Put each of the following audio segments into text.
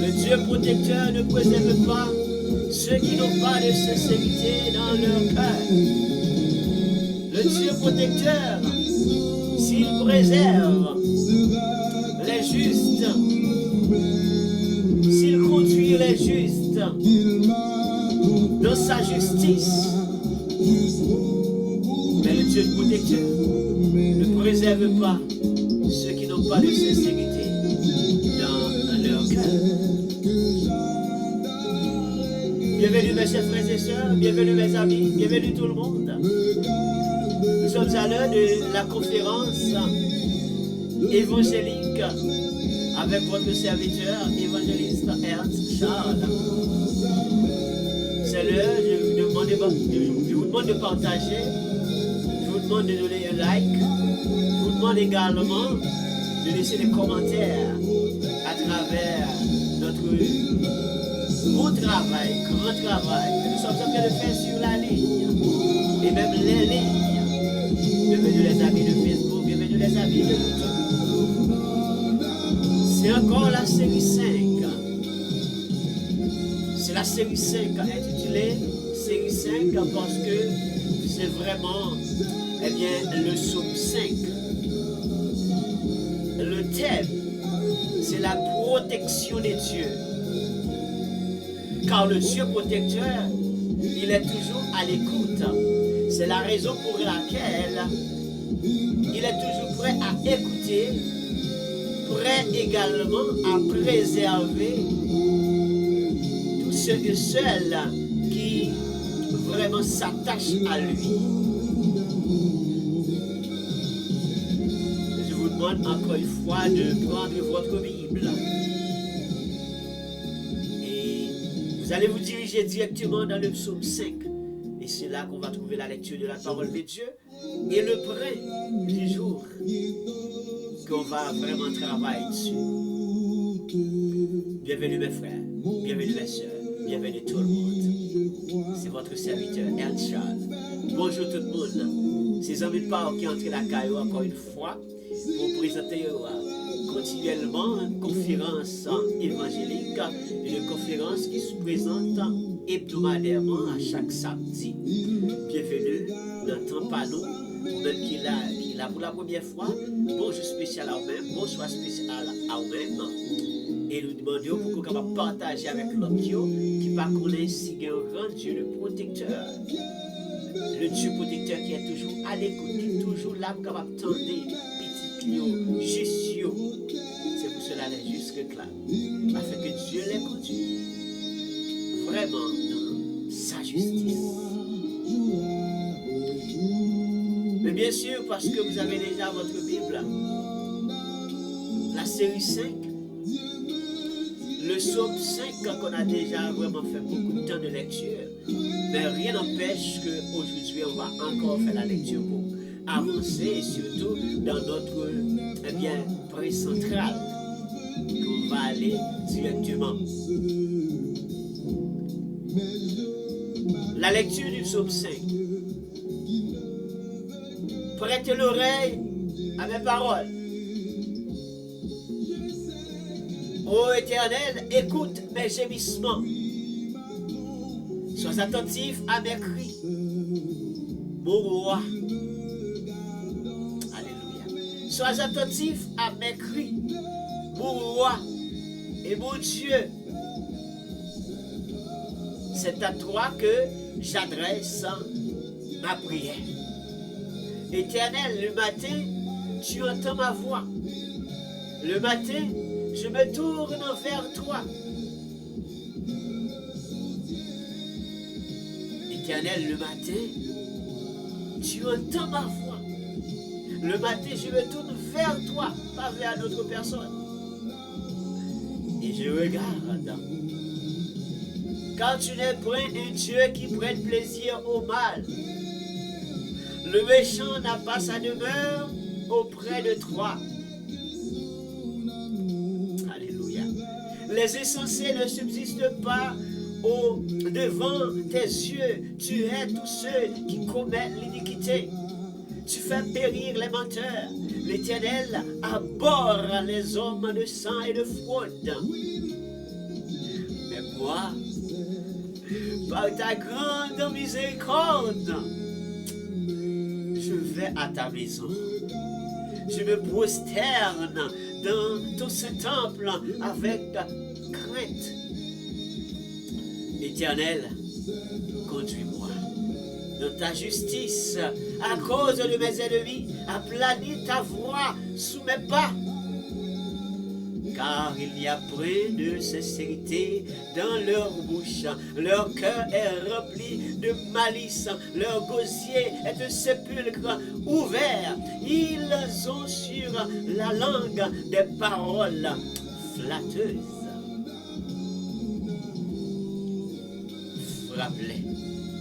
Le Dieu protecteur ne préserve pas ceux qui n'ont pas de sincérité dans leur cœur. Le Dieu protecteur, s'il préserve les justes, s'il conduit les justes dans sa justice, mais le Dieu protecteur ne préserve pas ceux qui n'ont pas de sincérité dans leur cœur. Bienvenue mes chers frères et sœurs, bienvenue mes amis, bienvenue tout le monde. Nous sommes à l'heure de la conférence évangélique avec votre serviteur, évangéliste Ernst Charles. C'est l'heure, je vous demande de partager, je vous demande de donner un like, je vous demande également de laisser des commentaires à travers notre beau travail, grand travail que nous sommes en train de faire sur la ligne et même les lignes. Bienvenue les amis de Facebook, bienvenue les amis de YouTube. C'est encore la série 5. C'est la série 5 intitulée série 5 parce que c'est vraiment le psaume 5. Le thème, c'est la protection des dieux. Car le Dieu protecteur, il est toujours à l'écoute. C'est la raison pour laquelle il est toujours prêt à écouter, prêt également à préserver tous ceux et celles qui vraiment s'attachent à lui. Je vous demande encore une fois de prendre votre Bible. Vous allez vous diriger directement dans le psaume 5. Et c'est là qu'on va trouver la lecture de la parole de Dieu et le prêt du jour qu'on va vraiment travailler dessus. Bienvenue mes frères, bienvenue mes soeurs, bienvenue tout le monde. C'est votre serviteur Ernst Charles. Bonjour tout le monde. C'est amis de parole qui entrent la caillou encore une fois pour présenter continuellement une conférence évangélique, une conférence qui se présente hebdomadairement à chaque samedi. Bienvenue dans ton panneau, même qui est là pour la première fois. Bonjour spécial à vous-même, bonsoir spécial à vous-même. Et nous demandons pour qu'on va partager avec l'autre qui va connaître si il y a un grand Dieu, le protecteur. Le Dieu protecteur qui est toujours à l'écoute, qui est toujours là pour capable tendre petit client, juste. C'est pour cela les justes réclament, afin que Dieu les conduise vraiment dans sa justice. Mais bien sûr, parce que vous avez déjà votre Bible, la série 5, le psaume 5 qu'on a déjà vraiment fait beaucoup de temps de lecture, mais rien n'empêche qu'aujourd'hui on va encore faire la lecture pour avancer et surtout dans notre pré central qu'on va aller directement. La lecture du psaume 5. Prêtez l'oreille à mes paroles. Ô Éternel, écoute mes gémissements. Sois attentif à mes cris. Mon roi. Alléluia. Sois attentif à mes cris. Mon roi et mon Dieu. C'est à toi que j'adresse ma prière. Éternel, le matin, tu entends ma voix. Le matin, je me tourne vers toi. Éternel, le matin, tu entends ma voix. Le matin, je me tourne vers toi, pas vers d'autres personnes. Et je regarde. Car tu n'es point un Dieu qui prenne plaisir au mal. Le méchant n'a pas sa demeure auprès de toi. Alléluia. Les insensés ne subsistent pas devant tes yeux. Tu hais tous ceux qui commettent l'iniquité. Tu fais périr les menteurs. L'Éternel abhorre les hommes de sang et de fraude. Mais moi, par ta grande miséricorde, je vais à ta maison. Je me prosterne dans ton Saint-Temple avec crainte. Éternel, conduis-moi dans ta justice à cause de mes ennemis. Aplanis ta voix sous mes pas. Car il y a près de sincérité dans leur bouche. Leur cœur est rempli de malice. Leur gosier est de sépulcre ouvert. Ils ont sur la langue des paroles flatteuses. Frappe-les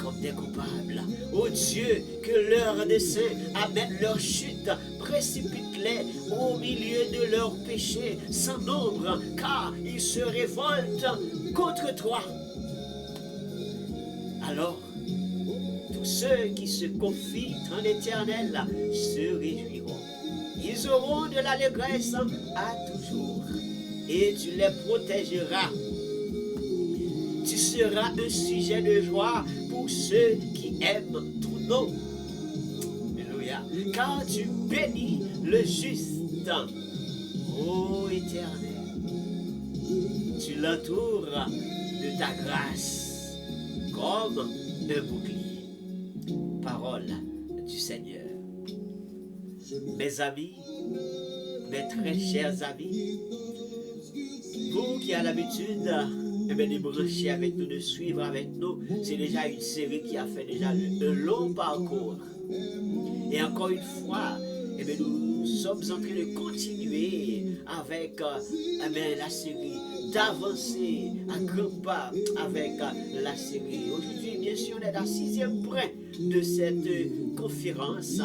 comme des coupables. Ô Dieu, que leur dessein amène leur chute, précipite-les au milieu de leurs péchés sans nombre, car ils se révoltent contre toi. Alors, tous ceux qui se confient en l'Éternel se réjouiront. Ils auront de l'allégresse à toujours, et tu les protégeras. Tu seras un sujet de joie pour ceux qui aiment ton nom. Alléluia. Car tu bénis le juste. Ô Éternel, tu l'entoures de ta grâce comme un bouclier. Parole du Seigneur. Mes amis, mes très chers amis, vous qui avez l'habitude de brancher avec nous, de suivre avec nous, c'est déjà une série qui a fait déjà un long parcours. Et encore une fois, nous sommes en train de continuer avec la série, d'avancer à grands pas avec la série. Aujourd'hui, bien sûr, on est à 6e point de cette conférence,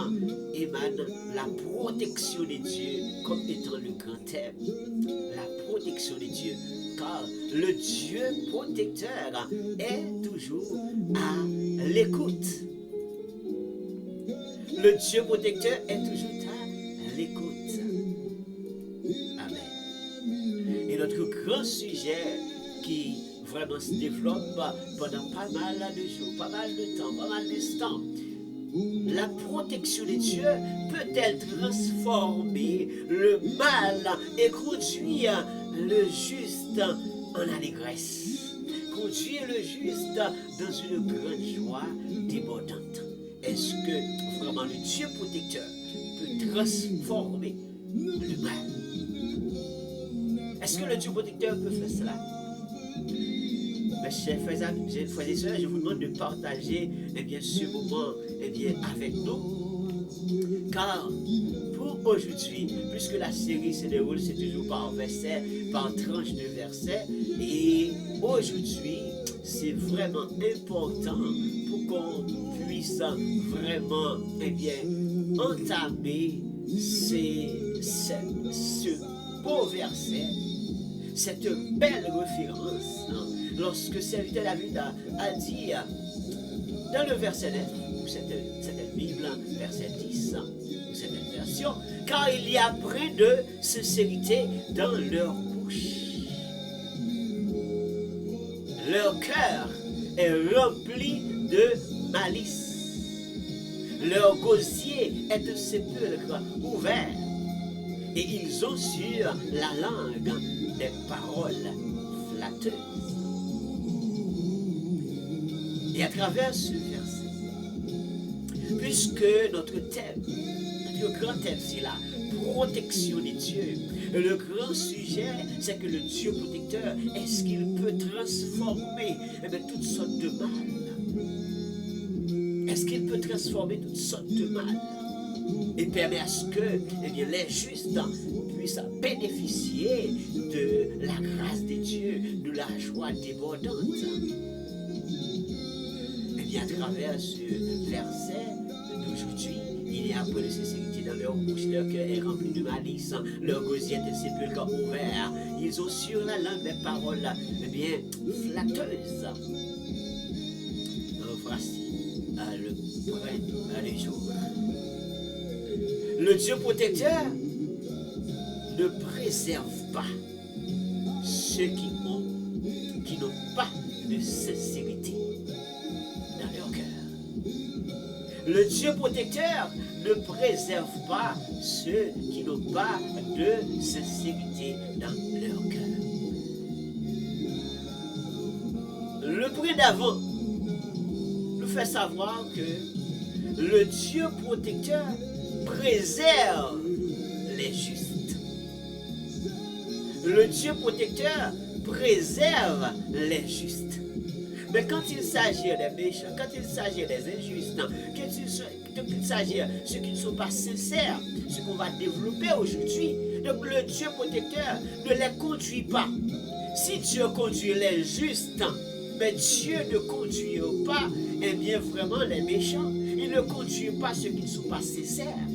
émane la protection de Dieu comme étant le grand thème. La protection de Dieu, car le Dieu protecteur est toujours à l'écoute. Le Dieu protecteur est toujours à l'écoute. Amen. Et notre grand sujet qui vraiment se développe pendant pas mal de jours, pas mal de temps, pas mal d'instants. La protection de Dieu peut-elle transformer le mal et conduire le juste en allégresse? Conduire le juste dans une grande joie débordante. Est-ce que vraiment le Dieu protecteur peut transformer le mal? Est-ce que le Dieu protecteur peut faire cela? Mes chers frères et sœurs, je vous demande de partager ce moment avec nous. Car pour aujourd'hui, puisque la série se déroule, c'est toujours par verset, par tranche de verset, et aujourd'hui, c'est vraiment important pour qu'on puisse vraiment entamer ce beau verset, cette belle référence, lorsque serviteur David a dit dans le verset 9, ou cette Bible, verset 10, ou cette version, car il y a près de sincérité dans leur bouche. Leur cœur est rempli de malice. Leur gosier est de sépulcre ouvert. Et ils ont sur la langue des paroles flatteuses. Et à travers ce verset, puisque notre thème, notre grand thème, c'est la protection de Dieu. Le grand sujet, c'est que le Dieu protecteur, est-ce qu'il peut transformer toutes sortes de mal? Est-ce qu'il peut transformer toutes sortes de mal? Et permet à ce que les justes puissent bénéficier de la grâce de Dieu, de la joie débordante. Et bien à travers ce verset d'aujourd'hui, il y a un peu de sincérité dans leur bouche, leur cœur est rempli de malice, leur gosier est de sépulcre ouvert. Ils ont sur la langue des paroles flatteuses. Voici le jour. Le Dieu protecteur ne préserve pas ceux qui n'ont pas de sincérité dans leur cœur. Le Dieu protecteur ne préserve pas ceux qui n'ont pas de sincérité dans leur cœur. Le prix d'avant nous fait savoir que le Dieu protecteur préserve les justes. Le Dieu protecteur préserve les justes. Mais quand il s'agit des méchants, quand il s'agit des injustes, quand il s'agit de ceux qui ne sont pas sincères, ce qu'on va développer aujourd'hui, donc le Dieu protecteur ne les conduit pas. Si Dieu conduit les justes, mais Dieu ne conduit pas, eh bien vraiment les méchants. Il ne conduit pas ceux qui ne sont pas sincères.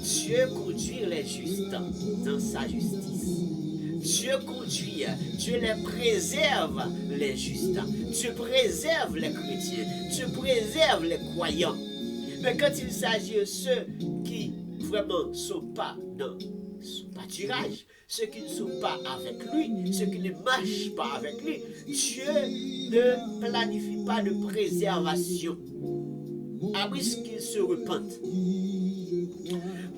Dieu conduit les justes dans sa justice. Dieu conduit, Dieu les préserve les justes. Dieu préserve les chrétiens. Dieu préserve les croyants. Mais quand il s'agit de ceux qui vraiment ne sont pas dans son pâturage, ceux qui ne sont pas avec lui, ceux qui ne marchent pas avec lui, Dieu ne planifie pas de préservation. Après ce qu'ils se repentent.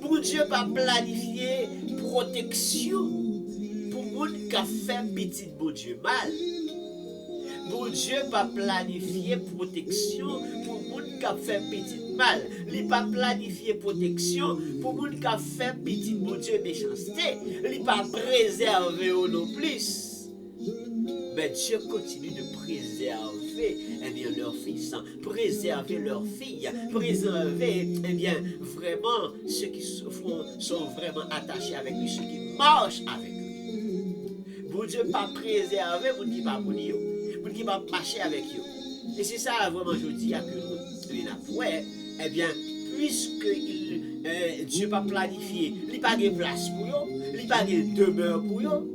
Pour Dieu pas planifier protection pour monde qui a fait petit bon Dieu mal. Pour Dieu pas planifier protection pour monde qui a fait petit mal. Il pas planifier protection pour monde qui a fait petit bon Dieu méchanceté. Il pas préserver non plus. Mais Dieu continue de préserver leurs fils, préserver leurs filles, préserver vraiment ceux qui sont vraiment attachés avec lui, ceux qui marchent avec lui. Pour Dieu pas préserver, pour qui pas mounir, pour qui pas marcher avec eux. Et c'est ça vraiment je dis à que nous puisque Dieu pas planifié, il n'y a pas de place pour eux, il n'y a pas de demeure pour eux.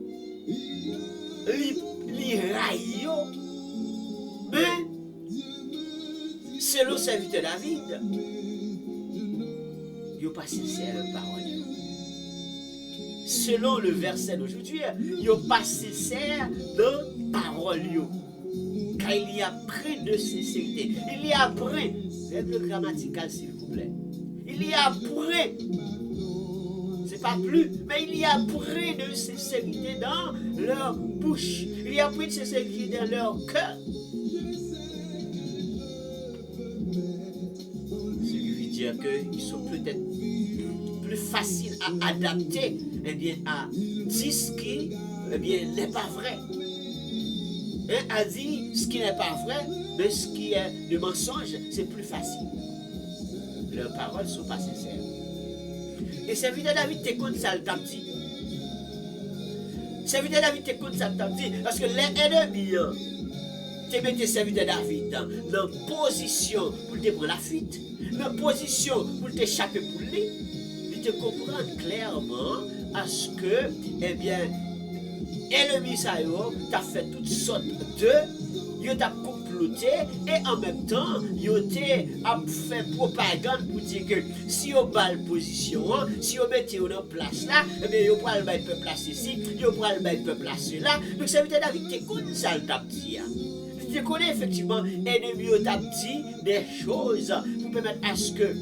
Li raille, mais selon serviteur David, il n'a pas sincère parole. Selon le verset d'aujourd'hui, il n'a pas sincère de parole. Car il y a près de sincérité. Il y a près, règle grammaticale s'il vous plaît. Il y a près. C'est pas plus, mais il y a près de sincérité dans leur bouche. Il y a près de sincérité dans leur cœur. Ce qui veut dire qu'ils sont peut-être plus faciles à adapter à dire ce qui n'est pas vrai. À dire ce qui n'est pas vrai, mais ce qui est de mensonge, c'est plus facile. Leurs paroles ne sont pas sincères. Et serviteur David t'écoute ça le dit. Serviteur David t'écoute ça le dit. Parce que les ennemis te mettent serviteur David dans position pour te prendre la fuite, dans position pour t'échapper pour lui. Il te comprend clairement à ce que, ennemi ça t'a fait toutes sortes de, il t'a comploté et en même temps, il t'a fait propagande pour dire que si on bat la position, si on met en place là, on pourra le mettre place ici, on pourra le mettre place là. Donc ça veut dire David t'écoute ça le t'a dit. Tu connais effectivement ennemi t'a dit des choses pour permettre à ce que,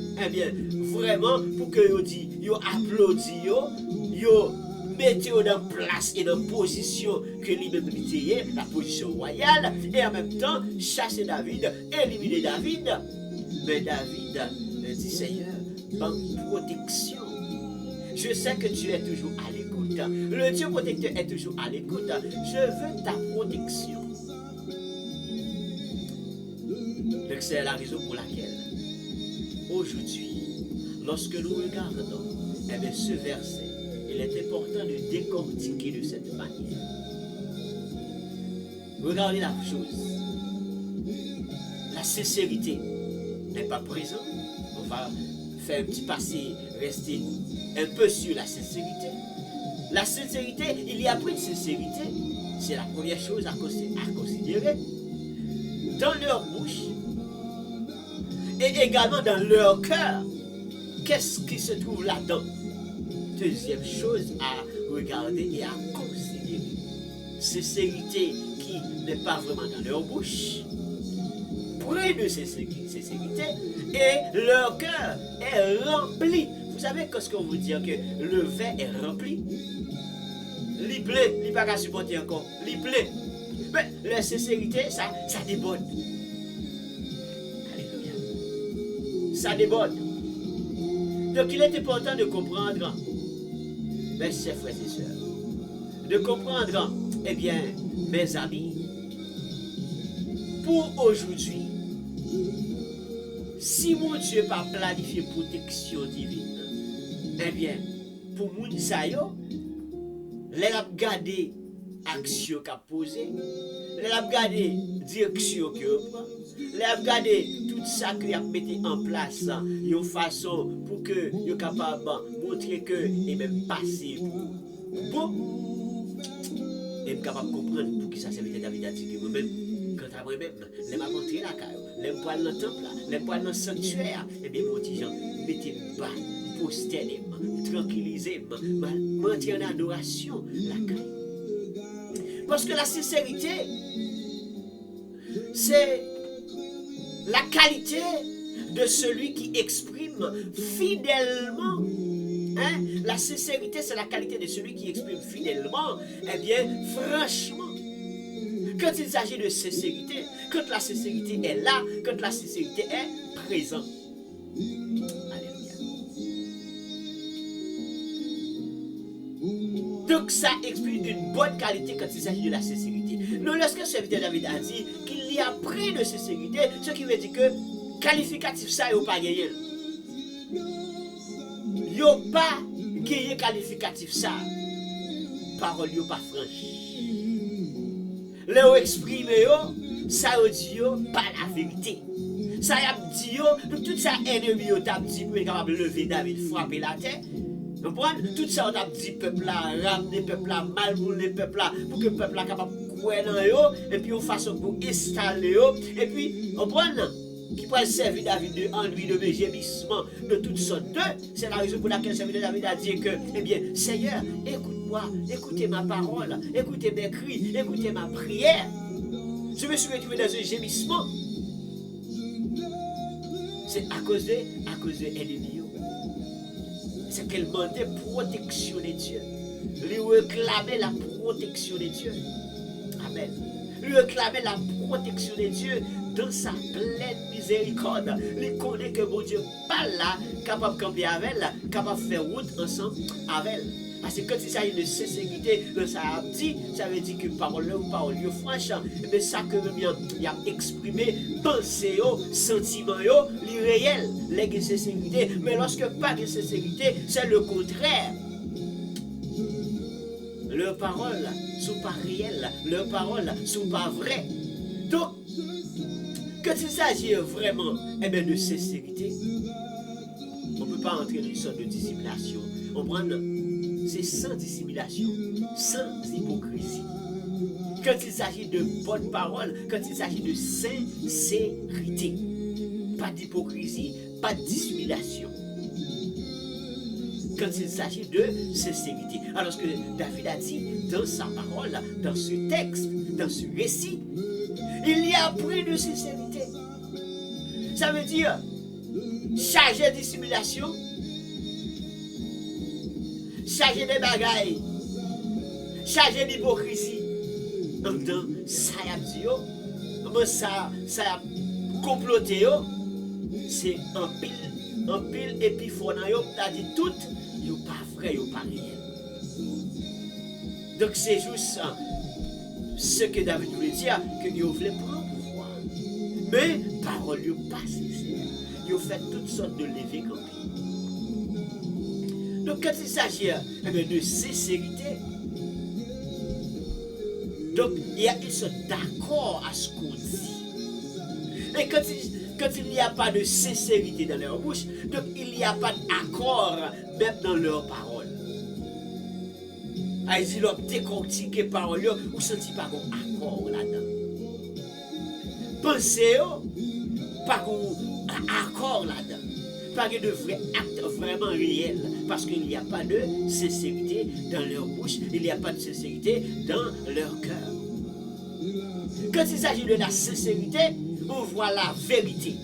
vraiment, pour que vous dit, vous applaudissez, vous mettez dans place et dans position que lui-même était, la position royale, et en même temps, chasser David, éliminer David. Mais David dit, Seigneur, par protection. Je sais que tu es toujours à l'écoute. Le Dieu protecteur est toujours à l'écoute. Je veux ta protection. Donc c'est la raison pour laquelle, aujourd'hui, lorsque nous regardons ce verset, il est important de décortiquer de cette manière. Regardez la chose. La sincérité n'est pas présente. On va faire un petit passé, rester un peu sur la sincérité. La sincérité, il y a pris de sincérité. C'est la première chose à considérer. Dans leur bouche et également dans leur cœur. qu'est-ce qui se trouve là-dedans? Deuxième chose à regarder et à considérer. Sincérité qui n'est pas vraiment dans leur bouche. Près de sincérité et leur cœur est rempli. Vous savez qu'est-ce qu'on vous dit que le verre est rempli? Il plaît, il n'est pas qu'à supporter encore. Il plaît. Mais la sincérité, ça déborde. Alléluia. Ça déborde. Donc il est important de comprendre, mes chers frères et sœurs, de comprendre, eh bien, mes amis, pour aujourd'hui, si mon Dieu n'a pas planifié protection divine, eh bien, pour moun sa yo, les a gardé action qu'a posé, les a gardé direction que prend, les a gardé tout ça que a mis en place, une façon pour que yo capable montrer que et même passer pour bon, et capable comprendre pour qui ça servit David a dit que moi-même quand à moi-même, les m'a montré la caille, les poils dans le temple, les poils dans le sanctuaire, et bien mon petit Jean, mettez bas, postez tranquillisez, montez en adoration la caille. Parce que la sincérité, c'est la qualité de celui qui exprime fidèlement. Hein? La sincérité, c'est la qualité de celui qui exprime fidèlement. Eh bien, franchement, quand il s'agit de sincérité, quand la sincérité est là, quand la sincérité est présente. Alléluia. Donc ça exprime une bonne qualité quand il s'agit de la sincérité. Donc lorsque le serviteur David a dit qu'il y a près de sincérité, ce qui veut dire que qualificatif ça, il n'y a pas gagné. Il n'y a pas gagné qualificatif ça. Parole n'y a pas franche. Là, exprime ça dit pas la vérité. Ça y a dit tout ça ennemi t'a dit pour être capable de lever David, frapper la tête. Vous comprenez? Tout ça on a dit peuple là, ramener peuple là, mal pour le peuple là, pour que le peuple là capable de courir dans eux, et puis on façon pour installer eux, et puis vous comprenez? Qui pourrait servir David de ennui, de gémissement, de toutes sortes de. C'est la raison pour laquelle le serviteur David a dit que, eh bien, Seigneur, écoute-moi, écoutez ma parole, écoutez mes cris, écoutez ma prière. Je me suis retrouvé dans un gémissement. C'est à cause de l'ennemi. C'est qu'elle demandait protection de Dieu. Lui réclamait la protection de Dieu. Amen. Lui réclamait la protection de Dieu dans sa pleine miséricorde. Il connaît que mon Dieu pas là, capable de camper avec elle, capable de faire route ensemble avec elle. Parce que quand il s'agit de sincérité, ça veut dire que parole ou parole franche, mais ça que il a exprimé, pensée, sentiment, l'irréel, les sincérité. Mais lorsque pas de sincérité, c'est le contraire. Leurs paroles ne sont pas réelles, leurs paroles ne sont pas vraies. Donc, quand il s'agit vraiment de sincérité, on ne peut pas entrer dans une sorte de dissimulation. On prend, c'est sans dissimulation, sans hypocrisie. Quand il s'agit de bonnes paroles, quand il s'agit de sincérité, pas d'hypocrisie, pas de dissimulation. Quand il s'agit de sincérité. Alors que David a dit dans sa parole, dans ce texte, dans ce récit, il y a près de sincérité. Ça veut dire chargé de dissimulation, chargé de bagailles, chargé d'hypocrisie. En même temps, ça y a dit, ça a comploté, c'est un pile et puis il a dit tout, il n'est pas vrai, il n'est pas réel. Donc c'est juste ce que David voulait dire, qu'il voulait prendre pouvoir. Mais parole n'est pas sincère. Il fait toutes sortes de levées comme donc quand il s'agit de sincérité, donc il y a une sorte d'accord à ce qu'on dit. Et quand il n'y a pas de sincérité dans leur bouche, donc il n'y a pas d'accord même dans leurs paroles. Ils ont décortiqué parole, ou senti pas un accord là-dedans. Pensez, pas un accord là-dedans. pas de vrai acte vraiment réel, parce qu'il n'y a pas de sincérité dans leur bouche, il n'y a pas de sincérité dans leur cœur. Quand il s'agit de la sincérité, on voit la vérité.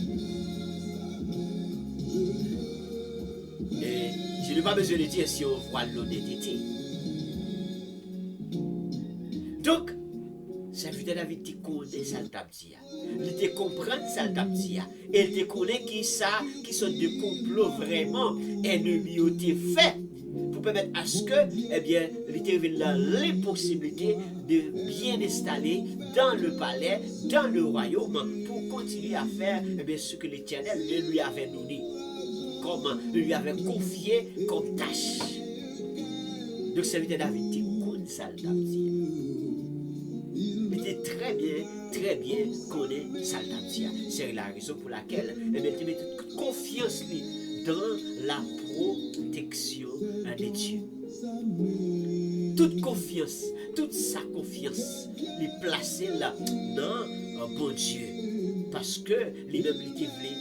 Et je n'ai pas besoin de dire si on voit l'honnêteté. Donc, serviteur David te connaît ça le tapsia. Il te comprend ça le tapsia. Et il te connaît qui sont de complot vraiment ennemi au te fait pour permettre à ce que, eh bien, il te révèle les possibilités de bien installer dans le palais, dans le royaume, pour continuer à faire, eh bien, ce que l'Éternel lui avait donné, comme lui avait confié comme tâche. Donc, serviteur David te connaît ça le tapsia. Très bien connaît Saltatia. C'est la raison pour laquelle il met toute confiance dans la protection de Dieu. Toute confiance, toute sa confiance, il placée là dans un bon Dieu. Parce que lui-même, il voulait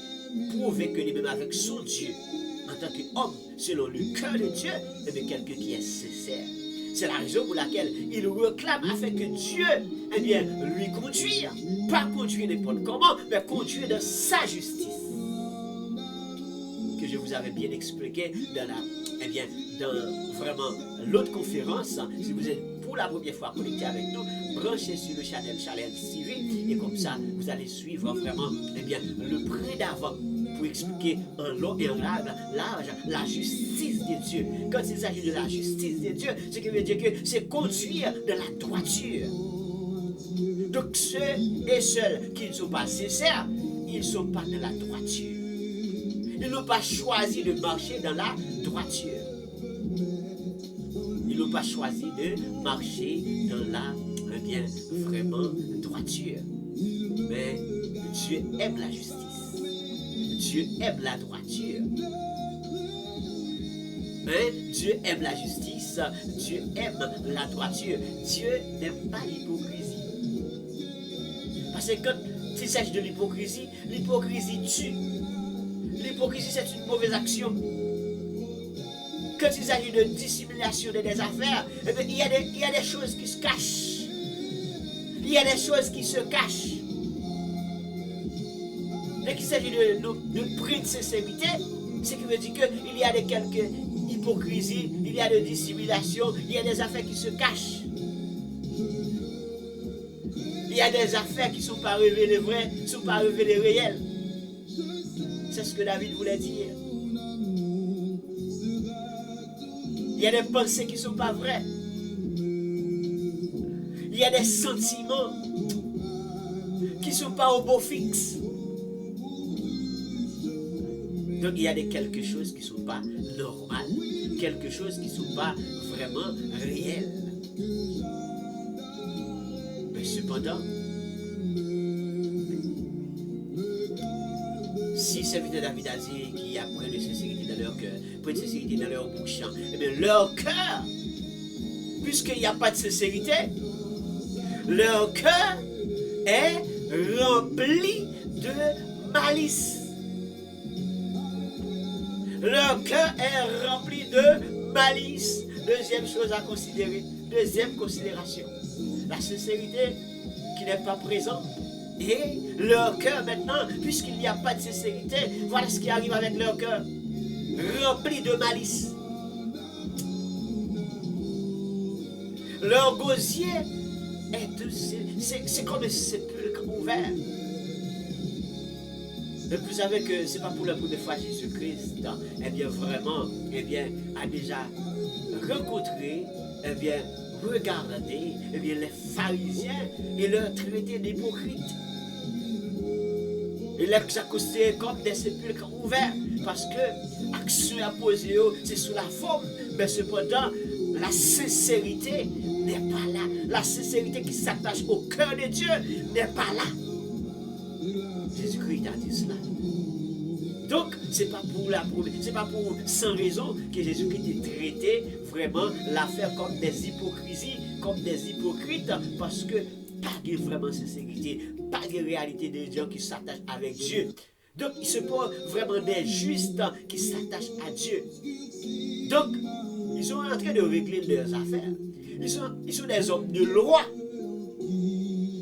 prouver que lui-même avec son Dieu, en tant qu'homme, selon le cœur de Dieu, et bien quelqu'un qui est sincère. C'est la raison pour laquelle il réclame afin que Dieu, eh bien, lui conduire. Pas conduire n'importe comment, mais conduire dans sa justice. Que je vous avais bien expliqué dans vraiment l'autre conférence. Si vous êtes pour la première fois connecté avec nous, branchez sur le channel Challenge TV et comme ça, vous allez suivre vraiment, eh bien, le près d'avant pour expliquer en long et en large la justice de Dieu. Quand il s'agit de la justice de Dieu, ce qui veut dire que c'est conduire de la droiture. Donc ceux et celles qui ne sont pas sincères, ils ne sont pas dans la droiture. Ils n'ont pas choisi de marcher dans la droiture. Ils n'ont pas choisi de marcher dans la, eh bien, vraiment droiture. Mais Dieu aime la justice. Dieu aime la droiture. Hein? Dieu aime la justice. Dieu aime la droiture. Dieu n'aime pas l'hypocrisie. Parce que quand il s'agit de l'hypocrisie, l'hypocrisie tue. L'hypocrisie, c'est une mauvaise action. Quand il s'agit de dissimulation de des affaires, eh bien, il y a des choses qui se cachent. Il y a des choses qui se cachent. Dès qu'il s'agit de prix de sincérité, ce qui veut dire qu'il y a quelques hypocrisies, il y a de dissimulation, il y a des affaires qui se cachent. Il y a des affaires qui ne sont pas révélées vraies, qui ne sont pas révélées réelles. C'est ce que David voulait dire. Il y a des pensées qui ne sont pas vraies. Il y a des sentiments qui ne sont pas au beau fixe. Donc il y a quelque chose qui ne sont pas normales, quelque chose qui ne sont pas vraiment réels. Mais cependant, si serviteur David a dit qu'il y a point de sincérité dans leur cœur, point de sincérité dans leur bouche, eh bien leur cœur, puisqu'il n'y a pas de sincérité, leur cœur est rempli de malice. Leur cœur est rempli de malice. Deuxième chose à considérer, deuxième considération, la sincérité qui n'est pas présente. Et leur cœur maintenant, puisqu'il n'y a pas de sincérité, voilà ce qui arrive avec leur cœur, rempli de malice. Leur gosier c'est comme un sépulcre ouvert. Et vous savez que ce n'est pas pour la première fois que Jésus-Christ, eh bien vraiment, eh bien, a déjà rencontré, eh bien, regardé, eh bien, les pharisiens et leur traité d'hypocrites. Il les a considérés comme des sépulcres ouverts parce que l'action à poser, c'est sous la forme, mais cependant, la sincérité n'est pas là. La sincérité qui s'attache au cœur de Dieu n'est pas là. Jésus-Christ a dit cela. Donc, c'est pas pour sans raison que Jésus-Christ a traité vraiment l'affaire comme des hypocrisies, comme des hypocrites, parce que pas de vraiment sincérité, pas de réalité de Dieu qui s'attache avec Dieu. Donc, ce ne sont pas vraiment des justes qui s'attachent à Dieu. Donc, ils sont en train de régler leurs affaires. Ils sont des hommes de loi,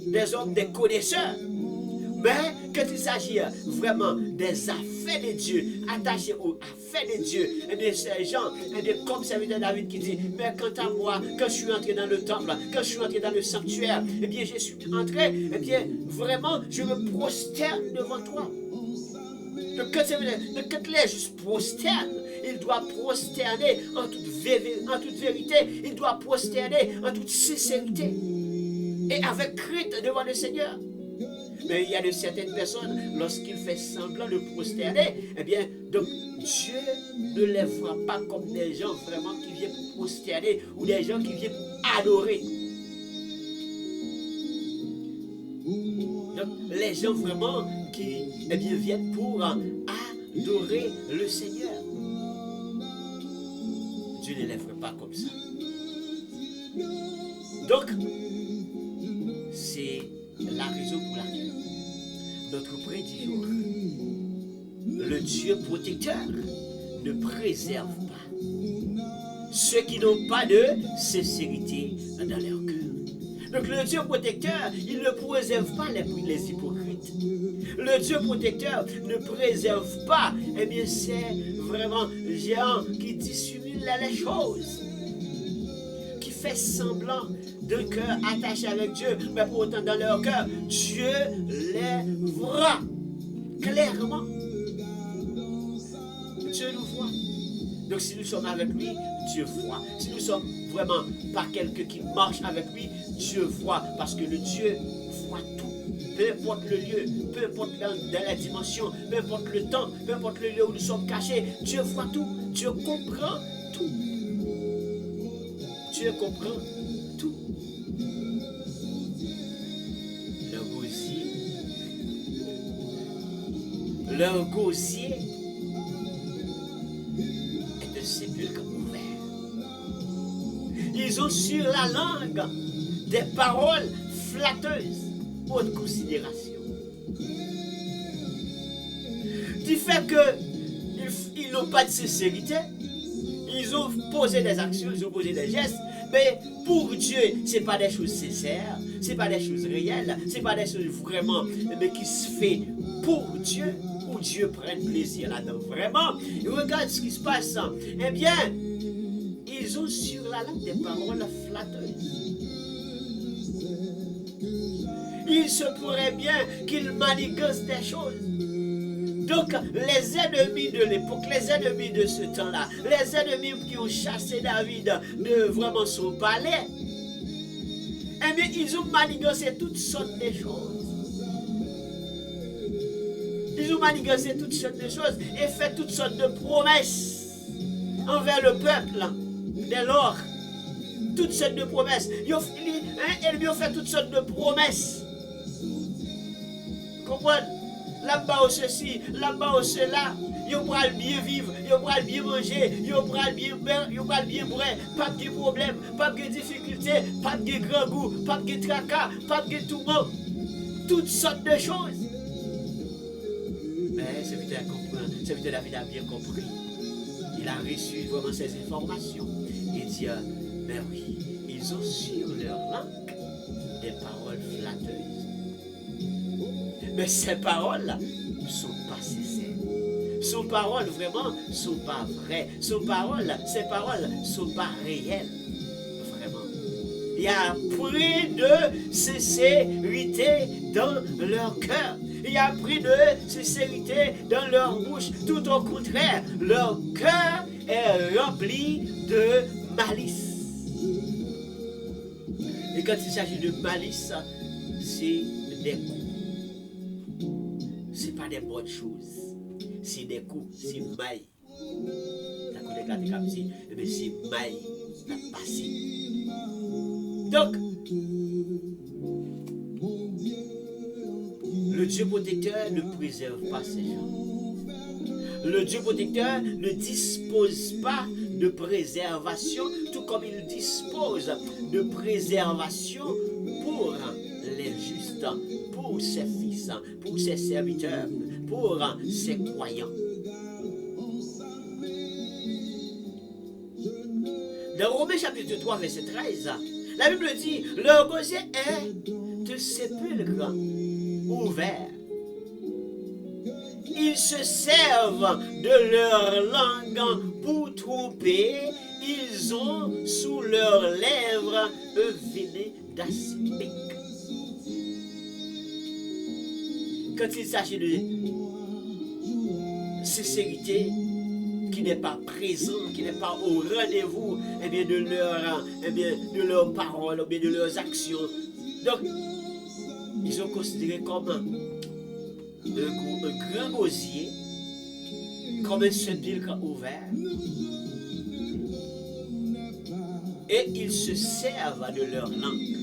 des hommes, des connaisseurs. Mais quand il s'agit vraiment des affaires de Dieu, attachés aux affaires de Dieu, et bien ces gens, et bien comme serviteur David qui dit, mais quant à moi, quand je suis entré dans le temple, quand je suis entré dans le sanctuaire, et bien je suis entré, et bien vraiment je me prosterne devant toi. Donc quand les justes prosternent, il doit prosterner en toute vérité, il doit prosterner en toute sincérité et avec crainte devant le Seigneur. Mais il y a de certaines personnes, lorsqu'ils font semblant de prosterner, eh bien, donc Dieu ne les voit pas comme des gens vraiment qui viennent pour prosterner ou des gens qui viennent pour adorer. Donc, les gens vraiment qui eh bien, viennent pour adorer le Seigneur. Dieu ne les voit pas comme ça. Donc, c'est la raison pour laquelle notre prêtre du jour, le Dieu protecteur, ne préserve pas ceux qui n'ont pas de sincérité dans leur cœur. Donc le Dieu protecteur, il ne préserve pas les hypocrites. Le Dieu protecteur ne préserve pas, eh bien c'est vraiment gens qui dissimulent les choses, qui fait semblant d'un cœur attaché avec Dieu, mais pour autant dans leur cœur, Dieu les voit clairement. Dieu nous voit. Donc si nous sommes avec lui, Dieu voit. Si nous sommes vraiment pas quelqu'un qui marche avec lui, Dieu voit. Parce que le Dieu voit tout. Peu importe le lieu, peu importe dans la dimension, peu importe le temps, peu importe le lieu où nous sommes cachés, Dieu voit tout. Dieu comprend tout. Dieu comprend tout. Leur gosier est un sépulcre ouvert. Ils ont sur la langue des paroles flatteuses, haute considération. Du fait qu'ils n'ont pas de sincérité, ils ont posé des actions, ils ont posé des gestes, mais pour Dieu, ce n'est pas des choses sincères, ce n'est pas des choses réelles, ce n'est pas des choses vraiment, mais qui se fait pour Dieu, où Dieu prenne plaisir là-dedans. Vraiment, et regarde ce qui se passe. Eh bien, ils ont sur la langue des paroles flatteuses. Il se pourrait bien qu'ils manigancent des choses. Donc, les ennemis de l'époque, les ennemis de ce temps-là, les ennemis qui ont chassé David de vraiment son palais, eh bien, ils ont manigancé toutes sortes de choses. Ils ont manigancé toutes sortes de choses et fait toutes sortes de promesses envers le peuple. Dès lors, toutes sortes de promesses. Ils ont fait toutes sortes de promesses. Comprenez? Là-bas au ceci, là-bas au cela, ils vont bien vivre, ils vont bien manger, ils vont bien boire, pas de problème, pas de difficulté, pas de grand goût, pas de tracas, pas de tout le monde. Toutes sortes de choses. Mais serviteur David a bien compris. Il a reçu vraiment ces informations. Il dit, mais oui, ils ont sur leur langue des paroles flatteuses. Mais ces paroles ne sont pas sincères. Ces paroles vraiment ne sont pas vraies. Ces paroles ne sont pas réelles. Vraiment. Il y a pris de sincérité dans leur cœur. Il y a pris de sincérité dans leur bouche. Tout au contraire, leur cœur est rempli de malice. Et quand il s'agit de malice, c'est des coups. Ce n'est pas des bonnes choses. C'est des coups, c'est maille. La coup de gâte comme si, mais c'est maille, la passé. Donc, le Dieu protecteur ne préserve pas ces gens. Le Dieu protecteur ne dispose pas de préservation, tout comme il dispose de préservation pour les justes, pour ses fils, pour ses serviteurs, pour ses croyants. Dans Romains chapitre 3, verset 13, la Bible dit, leur gosier est de sépulcre ouvert. Ils se servent de leur langue pour tromper. Ils ont sous leurs lèvres un venin d'aspic. Quand il s'agit de sincérité, qui n'est pas présent, qui n'est pas au rendez-vous de leurs paroles, ou bien de leurs actions. Donc, ils sont considérés comme un grand gosier, comme un sépulcre ouvert. Et ils se servent de leur langue.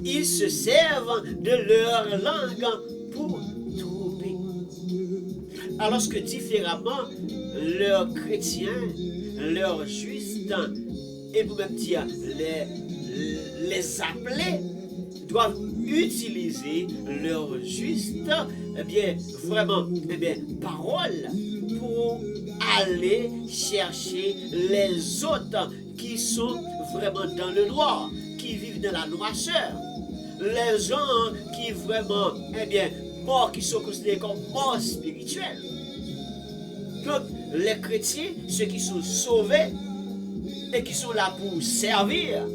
Ils se servent de leur langue pour tromper. Alors que différemment, leurs chrétiens, leurs justes, et pour même dire les appelés, doivent utiliser leur juste, parole pour aller chercher les autres qui sont vraiment dans le noir, qui vivent dans la noirceur. Les gens qui vraiment, morts, qui sont considérés comme morts spirituels. Donc, les chrétiens, ceux qui sont sauvés et qui sont là pour servir,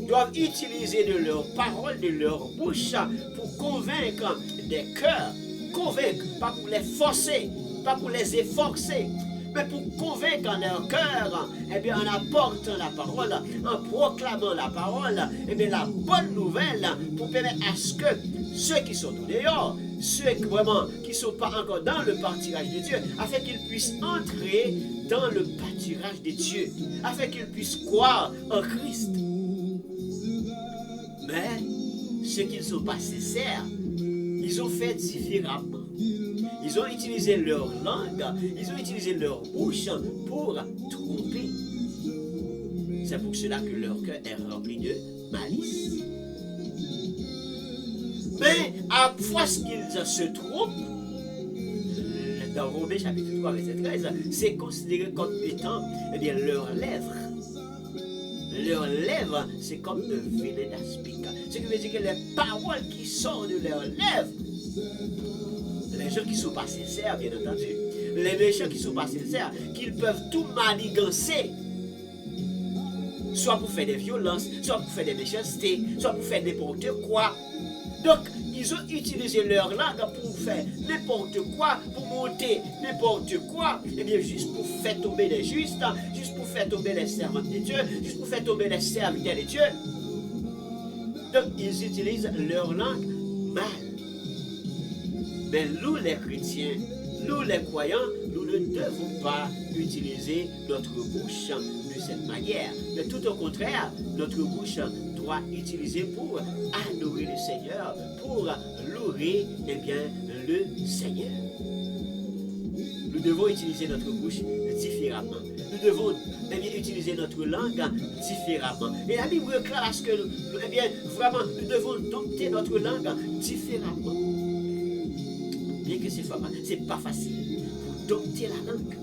doivent utiliser de leurs paroles, de leur bouche, pour convaincre des cœurs. Convaincre, pas pour les forcer, pas pour les efforcer, mais pour convaincre en leur cœur, en apportant la parole, en proclamant la parole, la bonne nouvelle, pour permettre à ce que ceux qui sont au dehors, ceux qui ne sont pas encore dans le pâturage de Dieu, afin qu'ils puissent entrer dans le pâturage de Dieu, afin qu'ils puissent croire en Christ. Mais ceux qui ne sont pas sincères, ils ont fait différemment. Ils ont utilisé leur langue, ils ont utilisé leur bouche pour tromper. C'est pour cela que leur cœur est rempli de malice. Mais à force qu'ils se trompent, dans Romains chapitre 3, verset 13, c'est considéré comme étant leurs lèvres. Leurs lèvres, c'est comme un venin d'aspic. Ce qui veut dire que les paroles qui sortent de leurs lèvres, les gens qui ne sont pas sincères, bien entendu, les méchants qui ne sont pas sincères, qu'ils peuvent tout manigancer, soit pour faire des violences, soit pour faire des méchancetés, soit pour faire n'importe quoi. Donc, ils ont utilisé leur langue pour faire n'importe quoi, pour monter n'importe quoi, juste pour faire tomber les justes, juste pour faire tomber les servants de Dieu, juste pour faire tomber les serviteurs de Dieu. Donc, ils utilisent leur langue mal. Mais nous, les chrétiens, nous, les croyants, nous ne devons pas utiliser notre bouche de cette manière. Mais tout au contraire, notre bouche doit utiliser pour adorer le Seigneur, pour louer le Seigneur. Nous devons utiliser notre bouche différemment. Nous devons utiliser notre langue différemment. Et la Bible claire à ce que nous devons dompter notre langue différemment. Bien que ce n'est pas facile pour dompter la langue.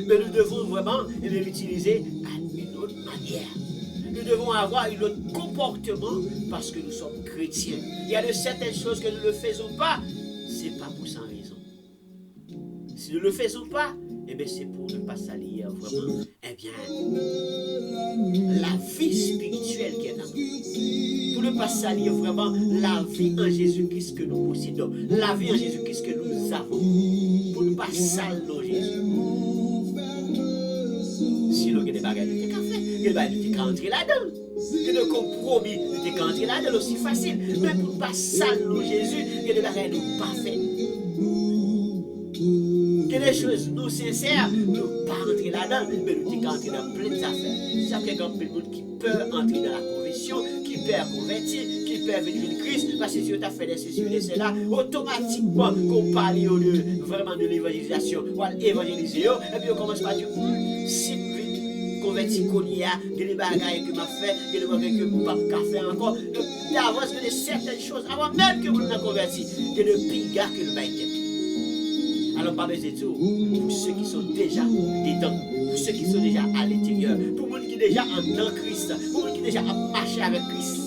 Mais nous devons vraiment l'utiliser à une autre manière. Nous devons avoir un autre comportement parce que nous sommes chrétiens. Il y a de certaines choses que nous ne faisons pas, ce n'est pas pour sans raison. Si nous ne le faisons pas, c'est pour ne pas salir vraiment la vie spirituelle qui est dans nous. Pour ne pas salir vraiment la vie en Jésus-Christ que nous possédons, la vie en Jésus-Christ que nous avons. Pour ne pas salir Jésus. Si l'on a des bagages de café, il va entrer là-dedans. Que de compromis de entrer là-dedans aussi facile. Mais pour ne pas salir Jésus, il y a des bagages de pas fait. Que les choses nous sincères, nous ne pas entrer là-dedans, mais nous devons entrer dans plein d'affaires. Ça fait qu'il y a plein de monde qui peut entrer dans la conversion, qui peut convertir, qui peut venir de Christ, parce que si tu as fait des ceci ou de cela, automatiquement, qu'on parle vraiment de l'évangélisation, ou à évangéliser, et puis on commence par dire, si converti qu'on y a, que les bagailles que m'a fait, que les bagailles que mon papa fait encore, d'avance que de certaines choses, avant même que vous n'avez converti, que de piga que le bail. Alors, pas besoin de tout. Pour ceux qui sont déjà dedans, pour ceux qui sont déjà à l'intérieur, pour ceux qui sont déjà en dans Christ, pour ceux qui sont déjà à marcher avec Christ.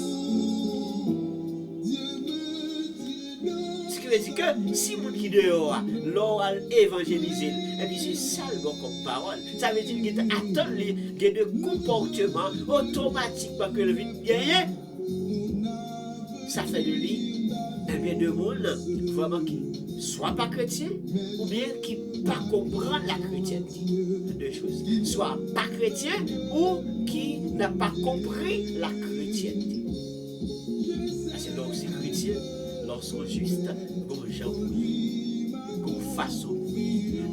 Ce qui veut dire que si vous qui dehors, l'on a évangélisé, et puis c'est ça le bon comme parole. Ça veut dire qu'il attend des comportements automatiquement que le vide gagne. Ça fait de lui, eh bien, de monde vraiment qui soit pas chrétien, ou bien qui pas comprendre la chrétienté. Deux choses. Soit pas chrétien, ou qui n'a pas compris la chrétienté. C'est donc c'est chrétien, lorsqu'on juste, comme gens, comme façon,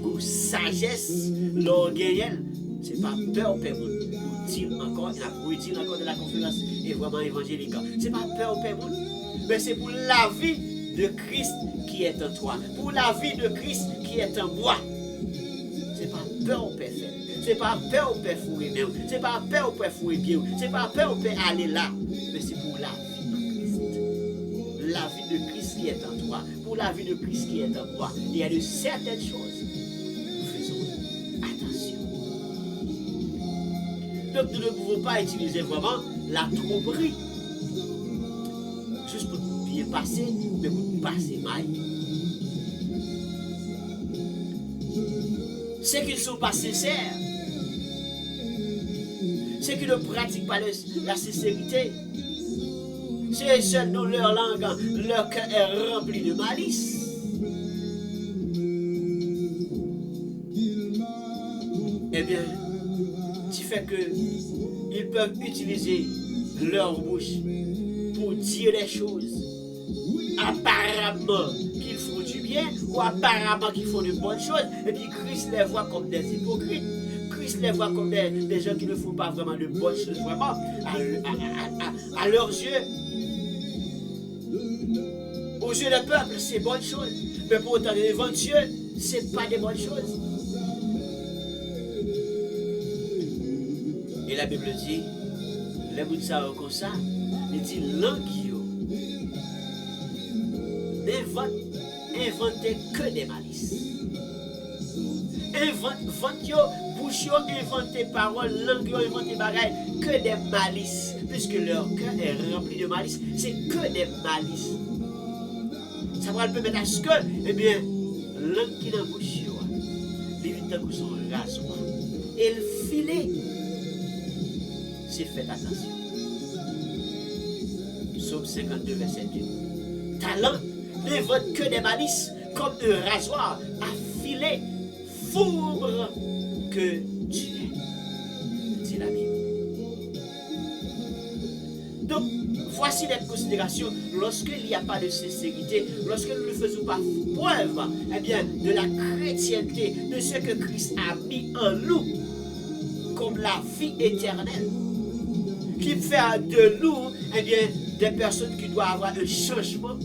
comme sagesse, l'orgueil, c'est pas peur pour dire encore, il a pour dire encore de la conférence et vraiment évangélique. C'est pas peur pour mais c'est pour la vie de Christ qui est en toi, pour la vie de Christ qui est en moi. C'est pas peur au père faire, c'est pas peur au père fouiller même, c'est pas peur au père fouiller bien, c'est pas peur au père aller là, mais c'est pour la vie de Christ. La vie de Christ qui est en toi, pour la vie de Christ qui est en moi. Il y a de certaines choses. Faisons attention. Donc nous ne pouvons pas utiliser vraiment la tromperie. Juste pour bien passer, mais pour passer mal. Ceux qui ne sont pas sincères, ceux qui ne pratiquent pas la sincérité, ceux seuls dont leur langue, leur cœur est rempli de malice. Eh bien, tu fais que ils peuvent utiliser leur bouche pour dire des choses apparemment qu'ils font du bien ou apparemment qu'ils font de bonnes choses, et puis Christ les voit comme des hypocrites. Christ les voit comme des gens qui ne font pas vraiment de bonnes choses vraiment à leurs yeux. Aux yeux du peuple, c'est bonnes choses, mais pour autant devant Dieu, c'est pas des bonnes choses. Et la Bible dit, les bouts de ça comme ça, il dit langue inventez que des malices. Bouche inventez paroles, langue inventez bagailles, que des malices. Puisque leur cœur est rempli de malice, c'est que des malices. Ça va le permettre à ce que, eh bien, langue qui est dans la bouche, les vite dans son rasoir. Et le filet, c'est faites attention. Psaume 52, verset 2. Ta langue n'invente que des malices, comme un rasoir affilé, fourbe que tu es. C'est la Bible. Donc, voici les considérations lorsqu'il n'y a pas de sincérité, lorsque nous ne faisons pas preuve, eh bien, de la chrétienté, de ce que Christ a mis en nous, comme la vie éternelle, qui fait de nous, eh bien, des personnes qui doivent avoir un changement,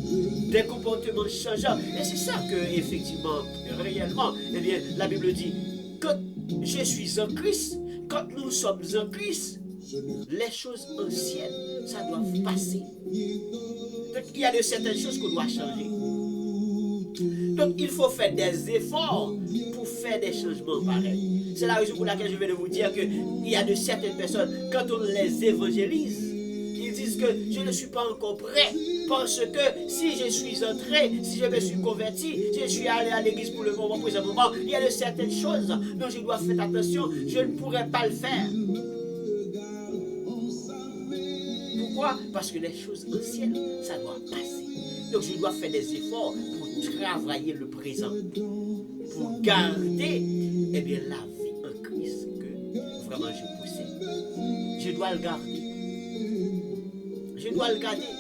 des comportements changeants. Et c'est ça que, effectivement, réellement, eh bien, la Bible dit, quand je suis en Christ, quand nous sommes en Christ, les choses anciennes, ça doit passer. Donc, il y a de certaines choses qu'on doit changer. Donc, il faut faire des efforts pour faire des changements pareils. C'est la raison pour laquelle je vais vous dire qu'il y a de certaines personnes, quand on les évangélise, ils disent que je ne suis pas encore prêt, parce que si je suis entré, si je me suis converti, je suis allé à l'église pour le moment présent, il y a de certaines choses dont je dois faire attention, je ne pourrais pas le faire. Pourquoi? Parce que les choses anciennes, ça doit passer. Donc je dois faire des efforts pour travailler le présent, pour garder eh bien, la vie en Christ que vraiment je possède. Je dois le garder. Je dois le garder.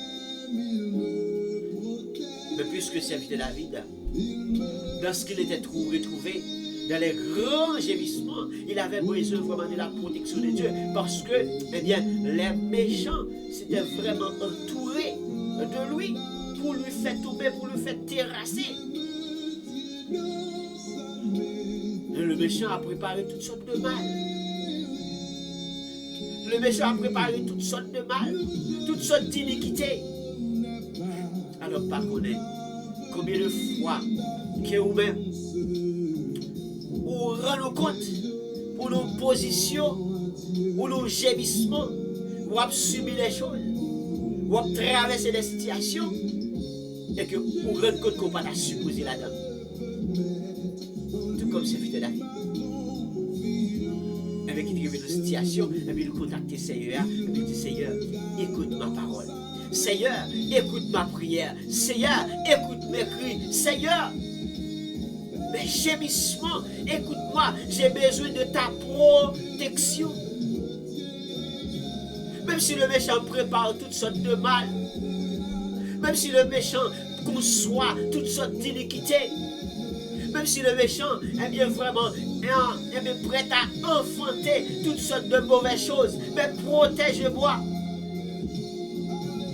Mais puisque serviteur David, dans ce qu'il était retrouvé, dans les grands gémissements, il avait besoin vraiment de la protection de Dieu, parce que, eh bien, les méchants s'étaient vraiment entourés de lui pour lui faire tomber, pour lui faire terrasser. Et le méchant a préparé toutes sortes de mal. Le méchant a préparé toutes sortes de mal, toutes sortes d'iniquités. Alors, pardonnez, combien de fois que vous-même, rendre compte pour nos positions, pour nos gémissements, pour subir les choses, pour traverser des situations, et que pour rendre compte qu'on va la supposer là-dedans. Tout comme c'est fait la vie. Et bien, qui vit une situation, et puis nous contacter Seigneur, et puis dire Seigneur, écoute ma parole. Seigneur, écoute ma prière. Seigneur, écoute mes cris. Seigneur, mes gémissements, écoute-moi, j'ai besoin de ta protection. Même si le méchant prépare toutes sortes de mal, même si le méchant conçoit toutes sortes d'iniquités, même si le méchant est bien vraiment est bien prêt à enfanter toutes sortes de mauvaises choses, mais protège-moi.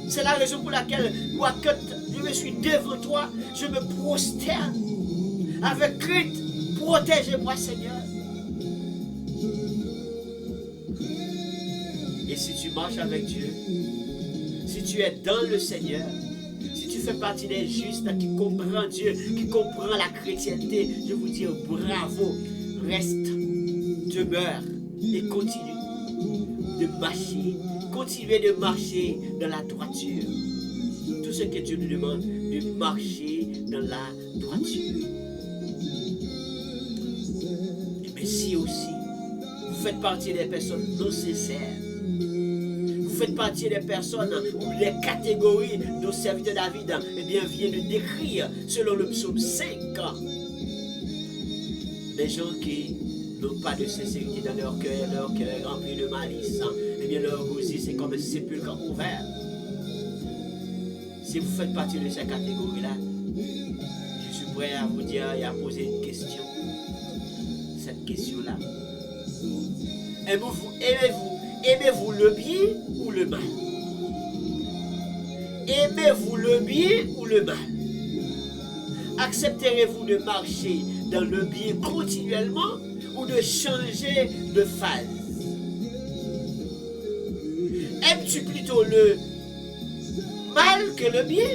C'est la raison pour laquelle, moi, quand je me suis devant toi, je me prosterne avec crainte. Protège-moi, Seigneur. Et si tu marches avec Dieu, si tu es dans le Seigneur, si tu fais partie des justes qui comprennent Dieu, qui comprend la chrétienté, je vous dis bravo, reste, demeure et continue de marcher. Continuez de marcher dans la droiture. Tout ce que Dieu nous demande, de marcher dans la droiture. Mais si aussi, vous faites partie des personnes non sincères, vous faites partie des personnes ou des catégories dont serviteur David eh bien, vient de décrire selon le psaume 5. Des gens qui n'ont pas de sincérité dans leur cœur est rempli de malice. Eh bien, leur gosier, c'est comme un sépulcre ouvert. Si vous faites partie de ces catégories-là, je suis prêt à vous dire et à poser une question. Cette question-là. Aimez-vous le bien ou le mal? Aimez-vous le bien ou le mal? Accepterez-vous de marcher dans le bien continuellement ou de changer de phase? Aimes-tu plutôt le mal que le bien?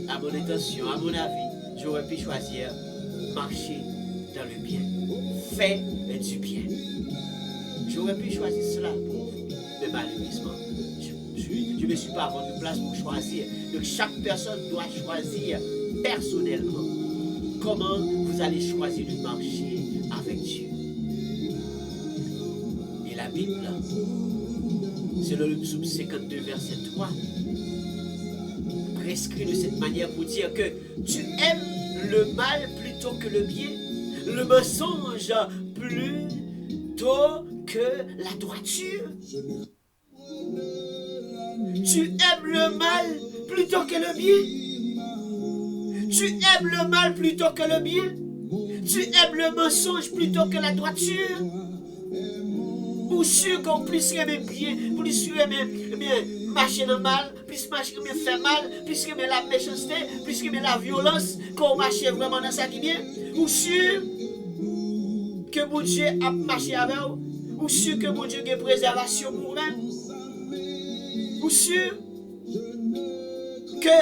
À mon intention, à mon avis, j'aurais pu choisir marcher dans le bien. Faire du bien. J'aurais pu choisir cela pour vous, mais malheureusement, je ne me suis pas vendu place pour choisir. Donc chaque personne doit choisir personnellement comment vous allez choisir de marcher avec Dieu. Et la Bible, selon le psaume 52, verset 3, prescrit de cette manière pour dire que tu aimes le mal plutôt que le bien, le mensonge plutôt que la droiture. Tu aimes le mal plutôt que le bien. Tu aimes le mal plutôt que le bien. Tu aimes le mensonge plutôt que la droiture. Ou sûr qu'on puisse aimer bien, plus aimer marcher dans le mal, plus aimer faire mal, plus aimer la méchanceté, plus aimer la violence, qu'on marche vraiment dans ça qui vient. Ou sûr que mon Dieu a marché avec vous. Ou sûr que mon Dieu a préservation pour vous-même. Ou sûr que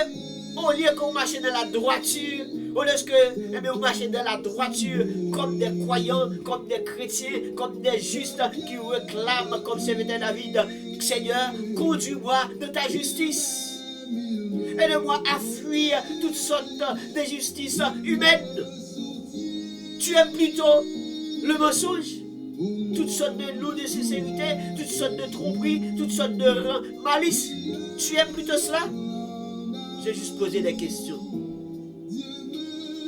au lieu qu'on marche dans la droiture, au lieu que on marche dans la droiture comme des croyants, comme des chrétiens, comme des justes qui réclament comme serviteur David, Seigneur, conduis-moi de ta justice. Aide-moi à fuir toutes sortes d'injustices humaines. Tu aimes plutôt le mensonge, toutes sortes de loups de sincérité, toutes sortes de tromperies, toutes sortes de malice. Tu aimes plutôt cela? J'ai juste posé des questions.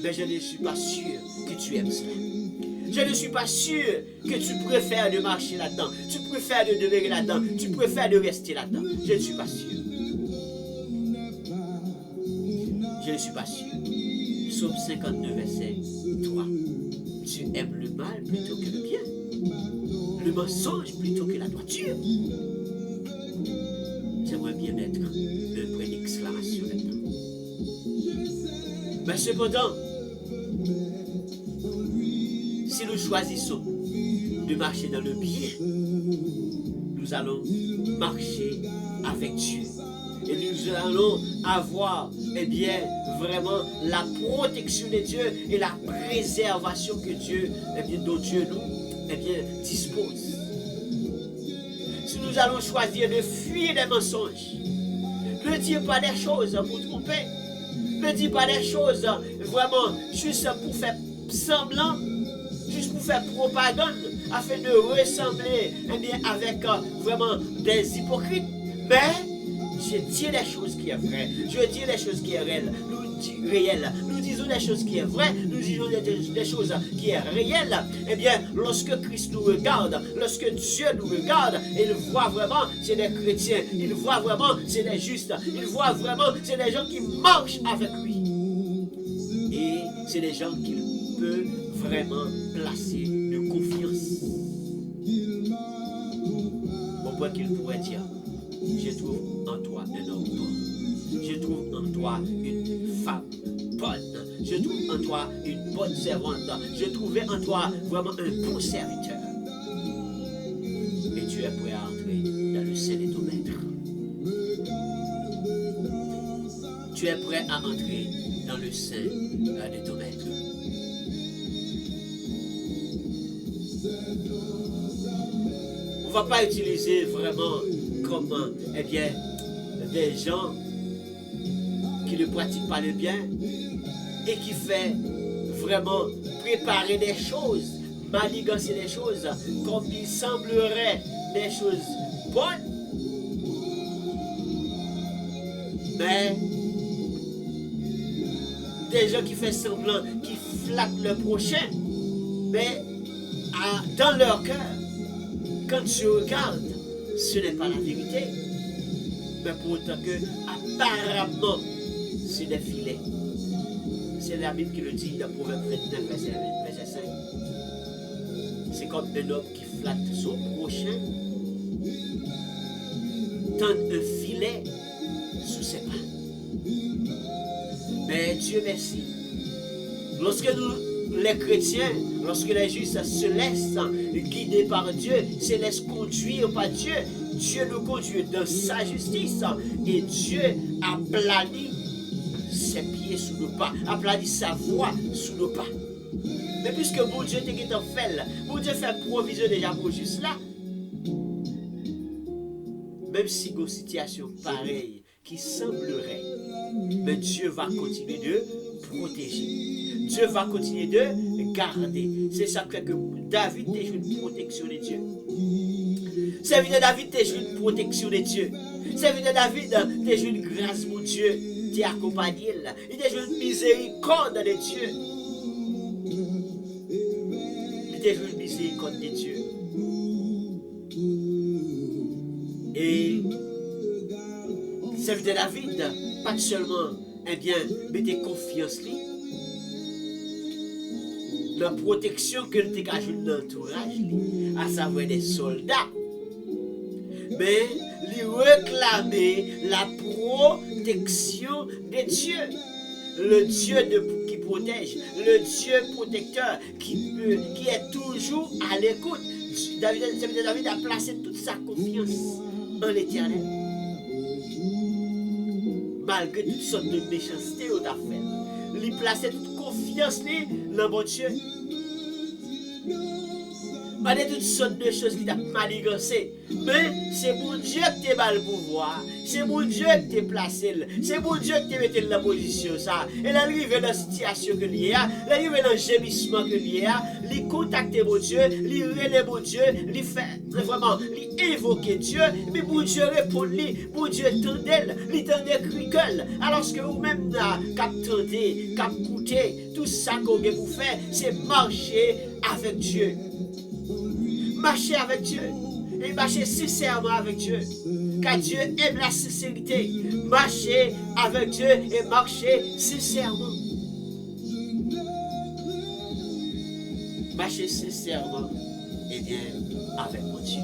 Mais je ne suis pas sûr que tu aimes cela. Je ne suis pas sûr que tu préfères de marcher là-dedans. Tu préfères de demeurer là-dedans. Tu préfères de rester là-dedans. Je ne suis pas sûr. Je ne suis pas sûr. Psaume 52, verset 3. Tu aimes le mal plutôt que le bien. Le mensonge plutôt que la droiture. J'aimerais bien mettre un point d'exclamation là-dedans. Mais cependant, si nous choisissons de marcher dans le bien, nous allons marcher avec Dieu. et nous allons avoir, eh bien, vraiment la protection de Dieu et la préservation que Dieu, eh bien, dont Dieu nous, eh bien, dispose. Si nous allons choisir de fuir les mensonges, ne dire pas des choses pour tromper, ne dire pas des choses vraiment juste pour faire semblant, juste pour faire propagande, afin de ressembler eh bien, avec vraiment des hypocrites. Mais je dis les choses qui sont vraies, je dis les choses qui sont réelles. Nous disons des choses qui sont vraies, nous disons des choses qui sont réelles. Eh bien, lorsque Christ nous regarde, lorsque Dieu nous regarde, il voit vraiment c'est des chrétiens, il voit vraiment c'est des justes, il voit vraiment c'est des gens qui marchent avec lui. Et c'est des gens qu'il peut vraiment placer de confiance. Au point qu'il pourrait dire, je trouve en toi un homme bon, je trouve en toi une femme bonne, je trouve en toi une bonne servante, je trouvais en toi vraiment un bon serviteur. Et tu es prêt à entrer dans le sein de ton maître. Tu es prêt à entrer dans le sein de ton maître. On ne va pas utiliser vraiment comme eh bien, des gens qui ne pratiquent pas le bien et qui fait vraiment préparer des choses, manigancer des choses comme il semblerait des choses bonnes. Mais des gens qui font semblant, qui flattent le prochain, mais dans leur cœur, quand tu regardes, ce n'est pas la vérité. Mais pour autant que, apparemment, c'est des filets. C'est la Bible qui le dit dans Proverbe 29, verset 5. C'est comme un homme qui flatte son prochain, tend un filet sous ses pas. Mais Dieu merci. Lorsque nous, les chrétiens, lorsque les justes se laissent guider par Dieu, se laissent conduire par Dieu, Dieu nous conduit dans sa justice et Dieu aplanit ses pieds sous nos pas, aplanit sa voix sous nos pas. Mais puisque mon Dieu t'est fait, mon Dieu fait provision déjà pour juste là, même si une situation pareille qui semblerait, mais Dieu va continuer de protéger. Dieu va continuer de garder. C'est ça que David a joué une protection de Dieu. Serviteur de David a joué une protection de Dieu. Serviteur de David a joué une grâce de Dieu. Il t'a accompagné. Il a joué une miséricorde de Dieu. Il a joué une miséricorde de Dieu. Et serviteur de David, pas seulement, eh bien, mettez confiance lui. La protection que nous avons dans l'entourage, à savoir des soldats, mais lui réclamer la protection de Dieu. Le Dieu qui protège, le Dieu protecteur qui est toujours à l'écoute. David a placé toute sa confiance en l'Éternel. Malgré toutes sortes de méchanceté au fait. Il plaçait toute confiance dans mon Dieu. Malgré toutes sortes de choses qui t'a manigancé. Mais c'est mon Dieu qui t'a le pouvoir. C'est mon Dieu qui t'a placé. C'est mon Dieu qui t'a mis dans la position. Ça. Et là, il arrive dans la situation que il y a. Il arrive dans le gémissement que il y a. Il contacte mon Dieu. Il relève mon Dieu. Il fait vraiment. Il évoque Dieu. Mais mon Dieu répond lui. Mon Dieu tendait. Il tendait cricole. Alors que vous-même, cap tendez, cap coûter, tout ça qu'on a pour faire, c'est marcher avec Dieu. Marcher avec Dieu. Et marcher sincèrement avec Dieu. Car Dieu aime la sincérité. Marcher avec Dieu et marcher sincèrement. Marcher sincèrement, et bien, avec mon Dieu.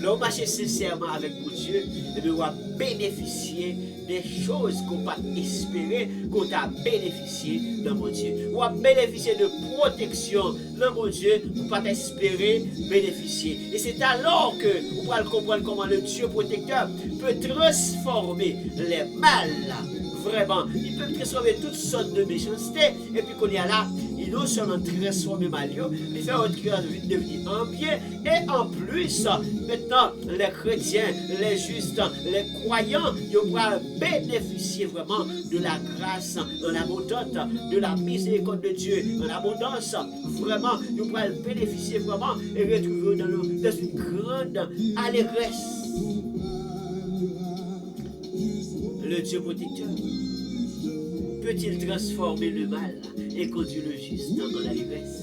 Là, on marche sincèrement avec mon Dieu, et nous allons bénéficier des choses qu'on va espérer, qu'on a bénéficié dans mon Dieu. On va bénéficier de protection dans mon Dieu, pour pas espérer bénéficier. Et c'est alors que on va comprendre comment le Dieu protecteur peut transformer les mal. Vraiment, il peut transformer toutes sortes de méchanceté, et puis qu'on y a là, il non seulement transformer Malio, il fait autre chose devenir un bien, et en plus, maintenant, les chrétiens, les justes, les croyants, ils vont bénéficier vraiment de la grâce en abondance, de la miséricorde de Dieu en abondance, vraiment, ils vont bénéficier vraiment et retrouver dans une grande allégresse. Le Dieu protecteur peut-il transformer le mal et conduire le juste dans l'allégresse?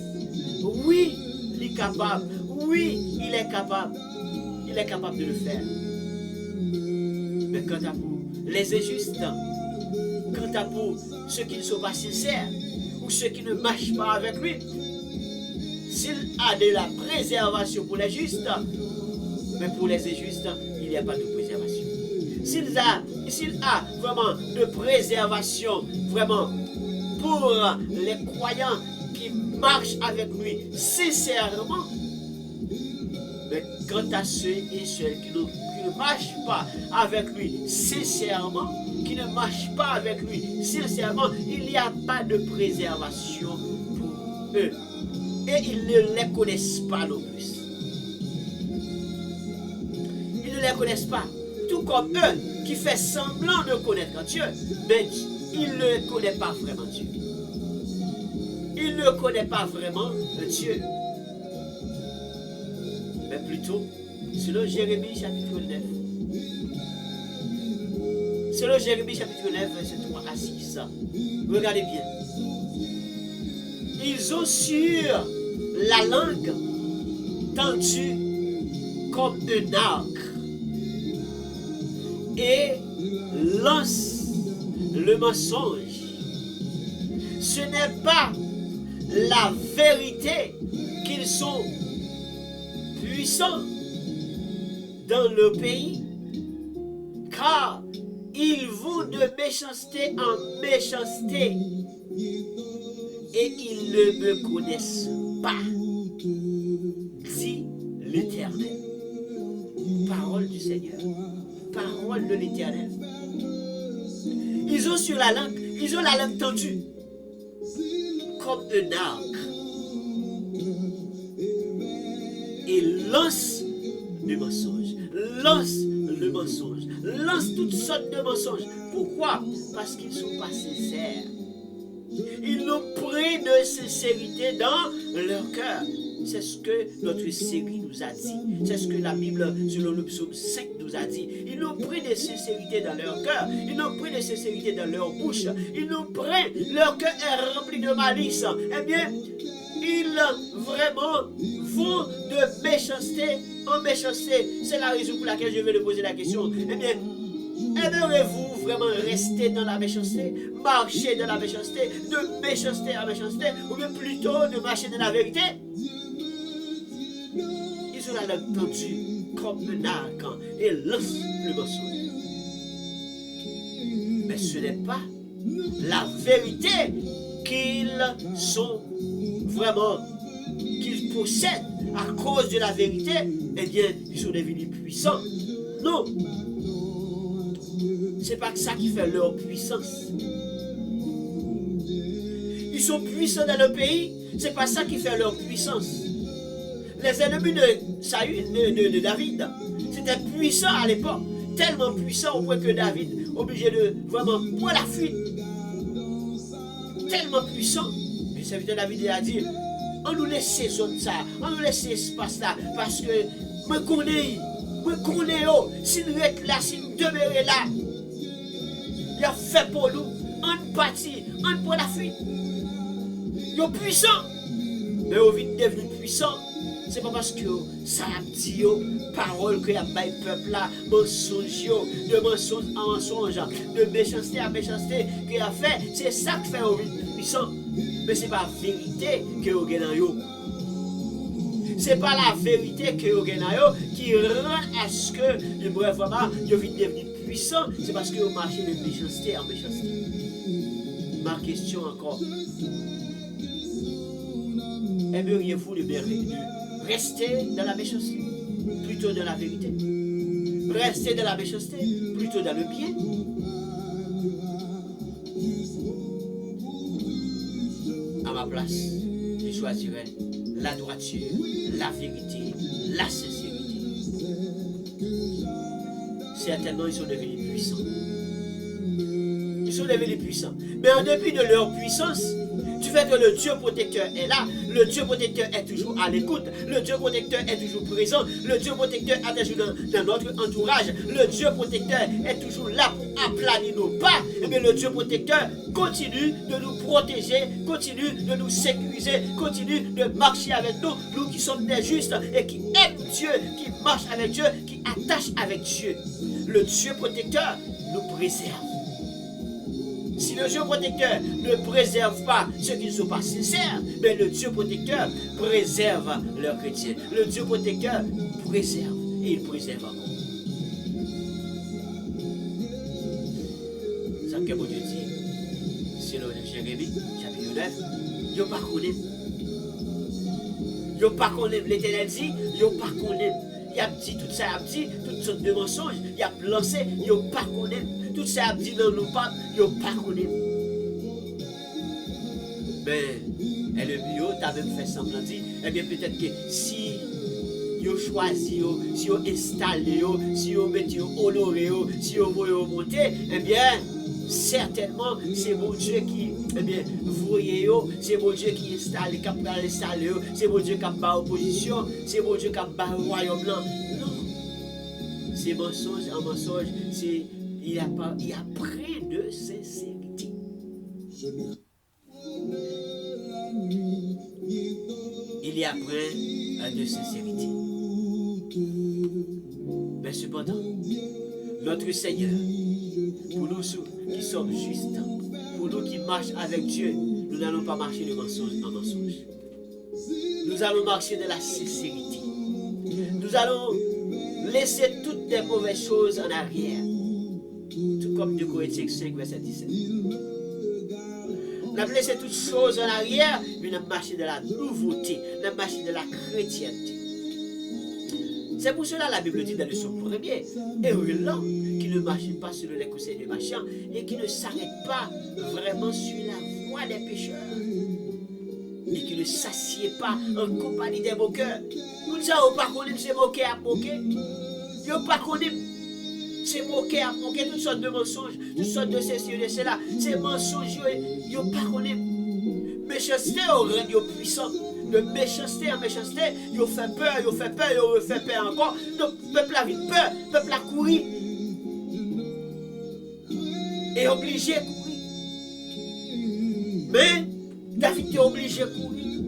Oui, il est capable. Oui, il est capable. Il est capable de le faire. Mais quant à vous, les injustes, quant à vous, ceux qui ne sont pas sincères ou ceux qui ne marchent pas avec lui, s'il a de la préservation pour les justes, mais pour les injustes, il n'y a pas de préservation. S'il a vraiment de préservation, vraiment, pour les croyants qui marchent avec lui sincèrement, mais quant à ceux et celles qui ne marchent pas avec lui sincèrement, qui ne marchent pas avec lui sincèrement, il n'y a pas de préservation pour eux. Et ils ne les connaissent pas non plus. Ils ne les connaissent pas. Tout comme eux qui font semblant de connaître Dieu, mais ils ne connaissent pas vraiment Dieu. Ils ne connaissent pas vraiment Dieu. Mais plutôt, selon Jérémie chapitre 9, selon Jérémie chapitre 9, verset 3 à 6, regardez bien. Ils ont sur la langue tendue comme un arc et lance le mensonge. Ce n'est pas la vérité qu'ils sont puissants dans le pays, car ils vont de méchanceté en méchanceté et ils ne me connaissent pas, dit l'Éternel. Parole du Seigneur, parole de l'Éternel. Ils ont sur la langue, ils ont la langue tendue comme un arc et lance le mensonge, lance le mensonge, lance toutes sortes de mensonges. Pourquoi? Parce qu'ils ne sont pas sincères. Ils n'ont pris de sincérité dans leur cœur. C'est ce que notre série nous a dit. C'est ce que la Bible, selon le psaume 5, nous a dit. Ils n'ont pris de sincérité dans leur cœur. Ils n'ont pris de sincérité dans leur bouche. Ils n'ont pris, leur cœur est rempli de malice. Eh bien, ils vraiment vont de méchanceté en méchanceté. C'est la raison pour laquelle je vais lui poser la question. Eh bien, aimerez-vous vraiment rester dans la méchanceté, marcher dans la méchanceté, de méchanceté à méchanceté, ou bien plutôt de marcher dans la vérité? Ils ont la langue tendue comme un arc et lancent le mensonge. Mais ce n'est pas la vérité qu'ils sont vraiment, qu'ils possèdent à cause de la vérité. Eh bien, ils sont devenus puissants. Non. C'est pas ça qui fait leur puissance. Ils sont puissants dans le pays, c'est pas ça qui fait leur puissance. Les ennemis de Saül, de David, c'était puissant à l'époque, tellement puissant au point que David obligé de vraiment prendre la fuite. Tellement puissant. Le serviteur David a dit, on nous laisse ces zones ça, on nous laisse ces espaces là, parce que moi connais, si nous êtes là, si nous demeurons là, il a fait pour nous, on partit, on prend la fuite. Ils sont puissants, mais au vite devenu puissant. C'est pas parce que ça a dit, parole que y a bail peuple là, mensonge, de mensonge en mensonge, de méchanceté à méchanceté qu'il a fait, c'est ça qui fait au vite puissant. Mais c'est pas la vérité que vous avez dans vous. Ce n'est pas la vérité que vous avez qui rend à ce que, bref, vous venez devenir puissant. C'est parce que vous marchez de méchanceté en méchanceté. Ma question encore. Aimeriez-vous de rester dans la méchanceté plutôt dans la vérité? Rester dans la méchanceté plutôt dans le bien? À ma place, je choisirais la droiture, la vérité, la sincérité. Certainement, ils sont devenus puissants. Ils sont devenus puissants. Mais en dépit de leur puissance, tu fais que le Dieu protecteur est là. Le Dieu protecteur est toujours à l'écoute. Le Dieu protecteur est toujours présent. Le Dieu protecteur est toujours dans notre entourage. Le Dieu protecteur est toujours là pour aplanir nos pas. Et bien le Dieu protecteur continue de nous protéger, continue de nous sécuriser, continue de marcher avec nous. Nous qui sommes des justes et qui aiment Dieu, qui marchent avec Dieu, qui attachent avec Dieu. Le Dieu protecteur nous préserve. Si le Dieu protecteur ne préserve pas ceux qui ne sont pas sincères, mais le Dieu protecteur préserve leurs chrétiens. Le Dieu protecteur préserve et il préserve encore. Ça que mon Dieu dit, c'est le Jérémie, chapitre 9, il pas connaît. Il pas connaît. L'Éternel dit, il pas connaît. Il a dit tout ça, il a dit toutes sortes de mensonges, il a lancé, il pas connaît. Tout ça a dit dans nos pas, il pas connaît. Mais le mieux, tu as même fait semblant de dire, eh bien peut-être que si vous choisi, si vous installé, si vous mettez honoré, si vous voyez monter, eh bien certainement c'est mon Dieu qui, eh bien, voyez, c'est mon Dieu qui installe, qui a installé, c'est mon Dieu qui a bas opposition, c'est mon Dieu qui a bas royaume blanc. Non. C'est mensonge en mensonge, c'est. Il y a près de sincérité. Il y a près de sincérité. Mais cependant, notre Seigneur, pour nous qui sommes justes, pour nous qui marchons avec Dieu, nous n'allons pas marcher de mensonge en mensonge. Nous allons marcher de la sincérité. Nous allons laisser toutes les mauvaises choses en arrière. Tout comme 2 Corinthiens 5, verset 17. On a laissé toutes choses en arrière, mais on a marché de la nouveauté, on a marché de la chrétienté. C'est pour cela la Bible dit dans le psaume 1er, heureux l'homme qui ne marche pas sur les conseils des méchants et qui ne s'arrête pas vraiment sur la voie des pécheurs et qui ne s'assied pas en compagnie des moqueurs. Nous ne pas connaître ces moqueurs à moquer. Ils ne pas connaître. C'est moquer à moquer toutes sortes de mensonges, toutes sortes de ceci et de cela. Ces mensonges, ils ne pas connaître. Méchanceté au rend puissant. De méchanceté en méchanceté, ils fait peur, ils fait peur, ils refait peur encore. Donc, le peuple a vite peur, le peuple a couru. Et obligé de courir. Mais, David était obligé de courir.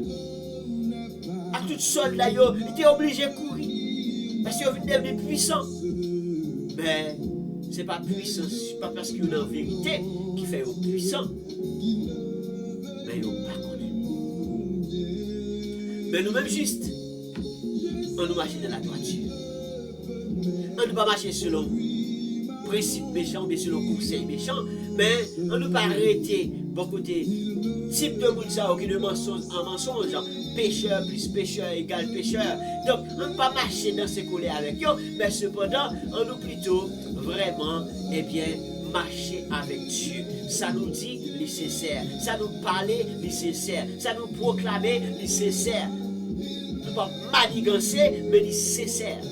À toutes sortes là, il était obligé de courir. Parce qu'il est devenu puissant. Mais, ce n'est pas puissant, ce n'est pas parce qu'il y a une vérité qui fait puissant. Mais il n'y a pas connu. Mais nous-mêmes juste, on nous marche dans la droiture. On ne pas marcher selon principe méchant, mais selon conseil méchant, mais on ne pas arrêter beaucoup de types de monde qui ne mensonge en mensonge, pécheur plus pécheur égale pécheur. Donc on ne pas marcher dans ces colères avec eux, mais cependant on nous plutôt vraiment, eh bien, marcher avec Dieu. Ça nous dit nécessaire, ça nous parler nécessaire, ça nous proclamer nécessaire. Nous pas manigancer, mais nécessaire.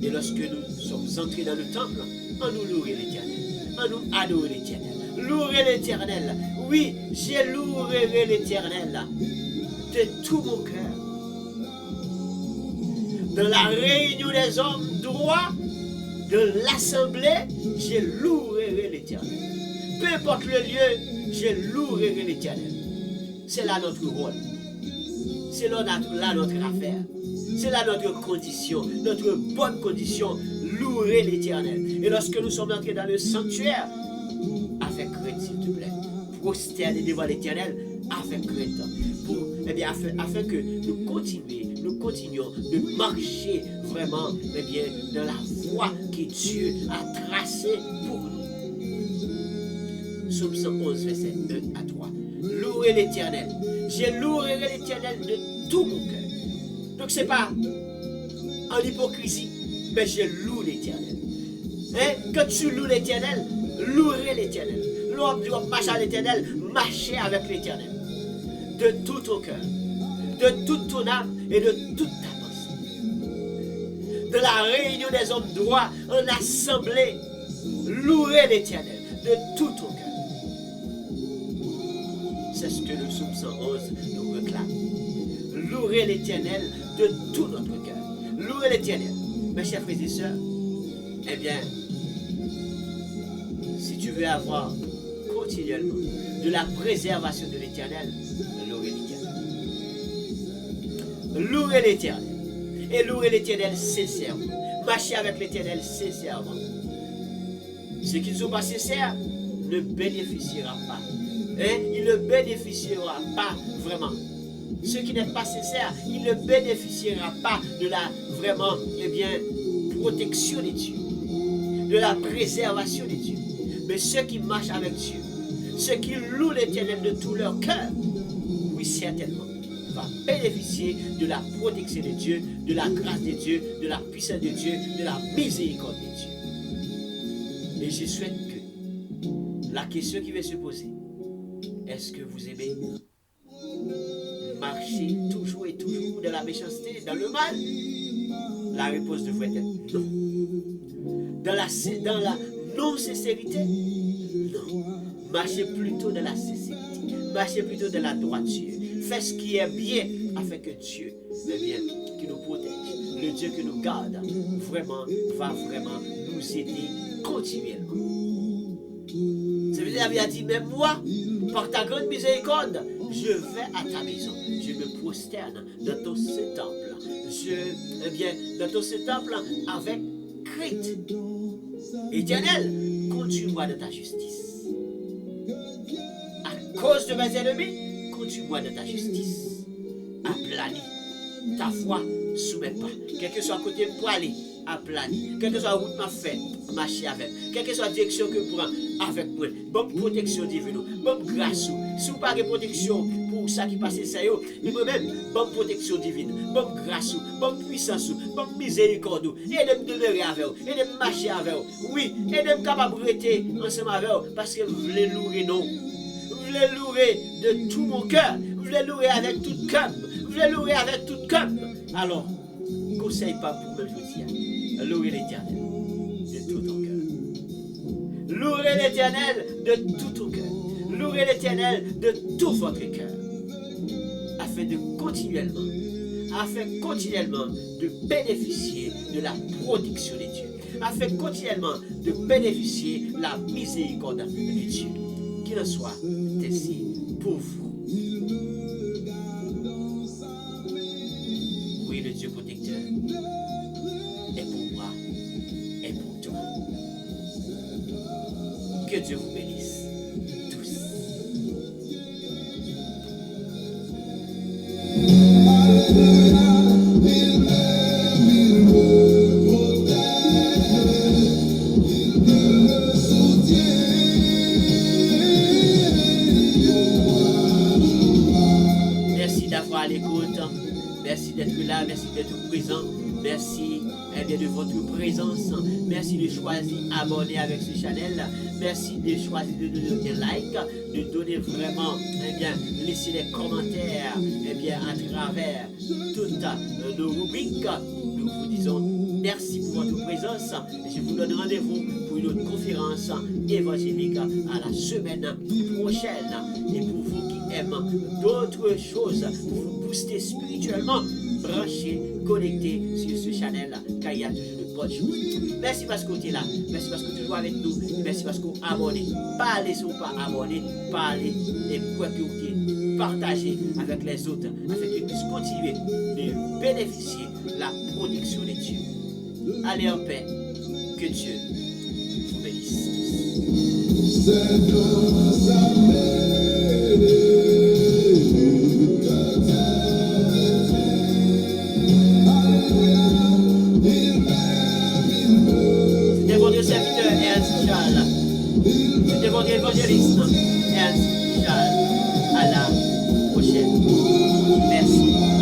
Et lorsque nous sommes entrés dans le temple, on nous louerait l'Éternel, on nous adorait l'Éternel. Louerai l'Éternel. Oui, j'ai louerai l'Éternel de tout mon cœur. Dans la réunion des hommes droits, de l'assemblée, j'ai louerai l'Éternel. Peu importe le lieu, j'ai louerai l'Éternel. C'est là notre rôle. C'est là notre affaire. C'est là notre condition, notre bonne condition. Louerai l'Éternel. Et lorsque nous sommes entrés dans le sanctuaire, avec crainte, s'il te plaît, prosterner devant l'Éternel avec crainte. Pour eh bien, afin que nous continuions de marcher vraiment, eh bien, dans la voie que Dieu a tracée pour nous. Psaume 111, verset 1 à 3. Louez l'Éternel. Je louerai l'Éternel de tout mon cœur. Donc c'est pas en hypocrisie, mais je loue l'Éternel. Hein? Quand tu loues l'Éternel, louerai l'Éternel. L'homme doit marcher à l'Éternel, marcher avec l'Éternel. De tout ton cœur, de toute ton âme et de toute ta pensée. De la réunion des hommes droits en assemblée, louer l'Éternel de tout ton cœur. C'est ce que le psaume 111 nous réclame. Louer l'Éternel de tout notre cœur. Louer l'Éternel. Mes chers frères et sœurs, eh bien, si tu veux avoir continuellement de la préservation de l'Éternel, louer l'Éternel. Louer l'Éternel. Et louer l'Éternel sincèrement. Marcher avec l'Éternel sincèrement. Ceux qui ne sont pas sincères ne bénéficiera pas. Hein? Il ne bénéficiera pas vraiment. Ceux qui n'est pas sincères, il ne bénéficiera pas de la vraiment, eh bien, protection de Dieu, de la préservation de Dieu. Mais ceux qui marchent avec Dieu, ceux qui louent l'Éternel de tout leur cœur, oui, certainement, va bénéficier de la protection de Dieu, de la grâce de Dieu, de la puissance de Dieu, de la miséricorde de Dieu. Et je souhaite que la question qui va se poser, est-ce que vous aimez marcher toujours et toujours dans la méchanceté, dans le mal? La réponse devrait être non. Dans la non-sincérité? Non. Marchez plutôt dans la sincérité. Marchez plutôt dans la droiture. Faites ce qui est bien afin que Dieu, le bien, qui nous protège, le Dieu qui nous garde, vraiment, va vraiment nous aider continuellement. Ça veut dire, il a dit, mais moi, par ta grande miséricorde, je vais à ta maison. Je me prosterne dans ton saint temple. Eh bien, dans ton saint temple avec crainte. Éternel, conduis-moi dans ta justice. À cause de mes ennemis, conduis-moi dans ta justice. Aplanis ta foi sous mes pas. Quel que soit le côté pour aller, aplanis. Quelle que soit la route m'a fait, marcher avec. Quelle que soit la direction que je prends avec moi. Bonne protection divine. Bonne grâce. Si vous n'avez pas de protection pour ça qui passe, c'est moi-même, bonne protection divine. Bonne grâce. Bonne puissance. Bonne miséricorde. Et de me demeurer avec vous. Et de me marcher avec vous. Oui. Et de me capable de rester ensemble avec vous. Parce que vous voulez louer, non. Vous voulez louer de tout mon cœur. Vous voulez louer avec tout cœur. Vous voulez louer avec tout cœur. Alors, conseille pas pour me dire. Louer l'Éternel de tout ton cœur. Louer l'Éternel de tout ton cœur. Louer l'Éternel de tout votre cœur. Afin continuellement de bénéficier de la protection de Dieu. Afin continuellement de bénéficier de la miséricorde de Dieu. Qu'il en soit ainsi pour vous. Oui, le Dieu protecteur est pour moi et pour toi. Que Dieu vous bénisse tous. Merci d'avoir à l'écoute. Merci d'être là, merci d'être présent. Merci de votre présence. Merci de choisir abonner avec ce channel. Merci de choisir de donner des likes, de donner vraiment, laisser des commentaires à travers toutes nos rubriques. Nous vous disons merci pour votre présence. Je vous donne rendez-vous pour une autre conférence évangélique à la semaine prochaine. Et pour vous qui aiment d'autres choses, pour vous booster spirituellement, branchez, connectez sur ce channel, car il y a toujours de bonnes choses. Merci parce que tu es là, merci parce que tu joues avec nous, et merci parce que vous abonnez. Parlez si vous pas abonné, parlez et quoi que vous partagez avec les autres, afin qu'ils puissent continuer de bénéficier de la protection de Dieu. Allez en paix, que Dieu vous bénisse tous. C'était votre évangéliste, Ernst Charles. À la prochaine. Merci.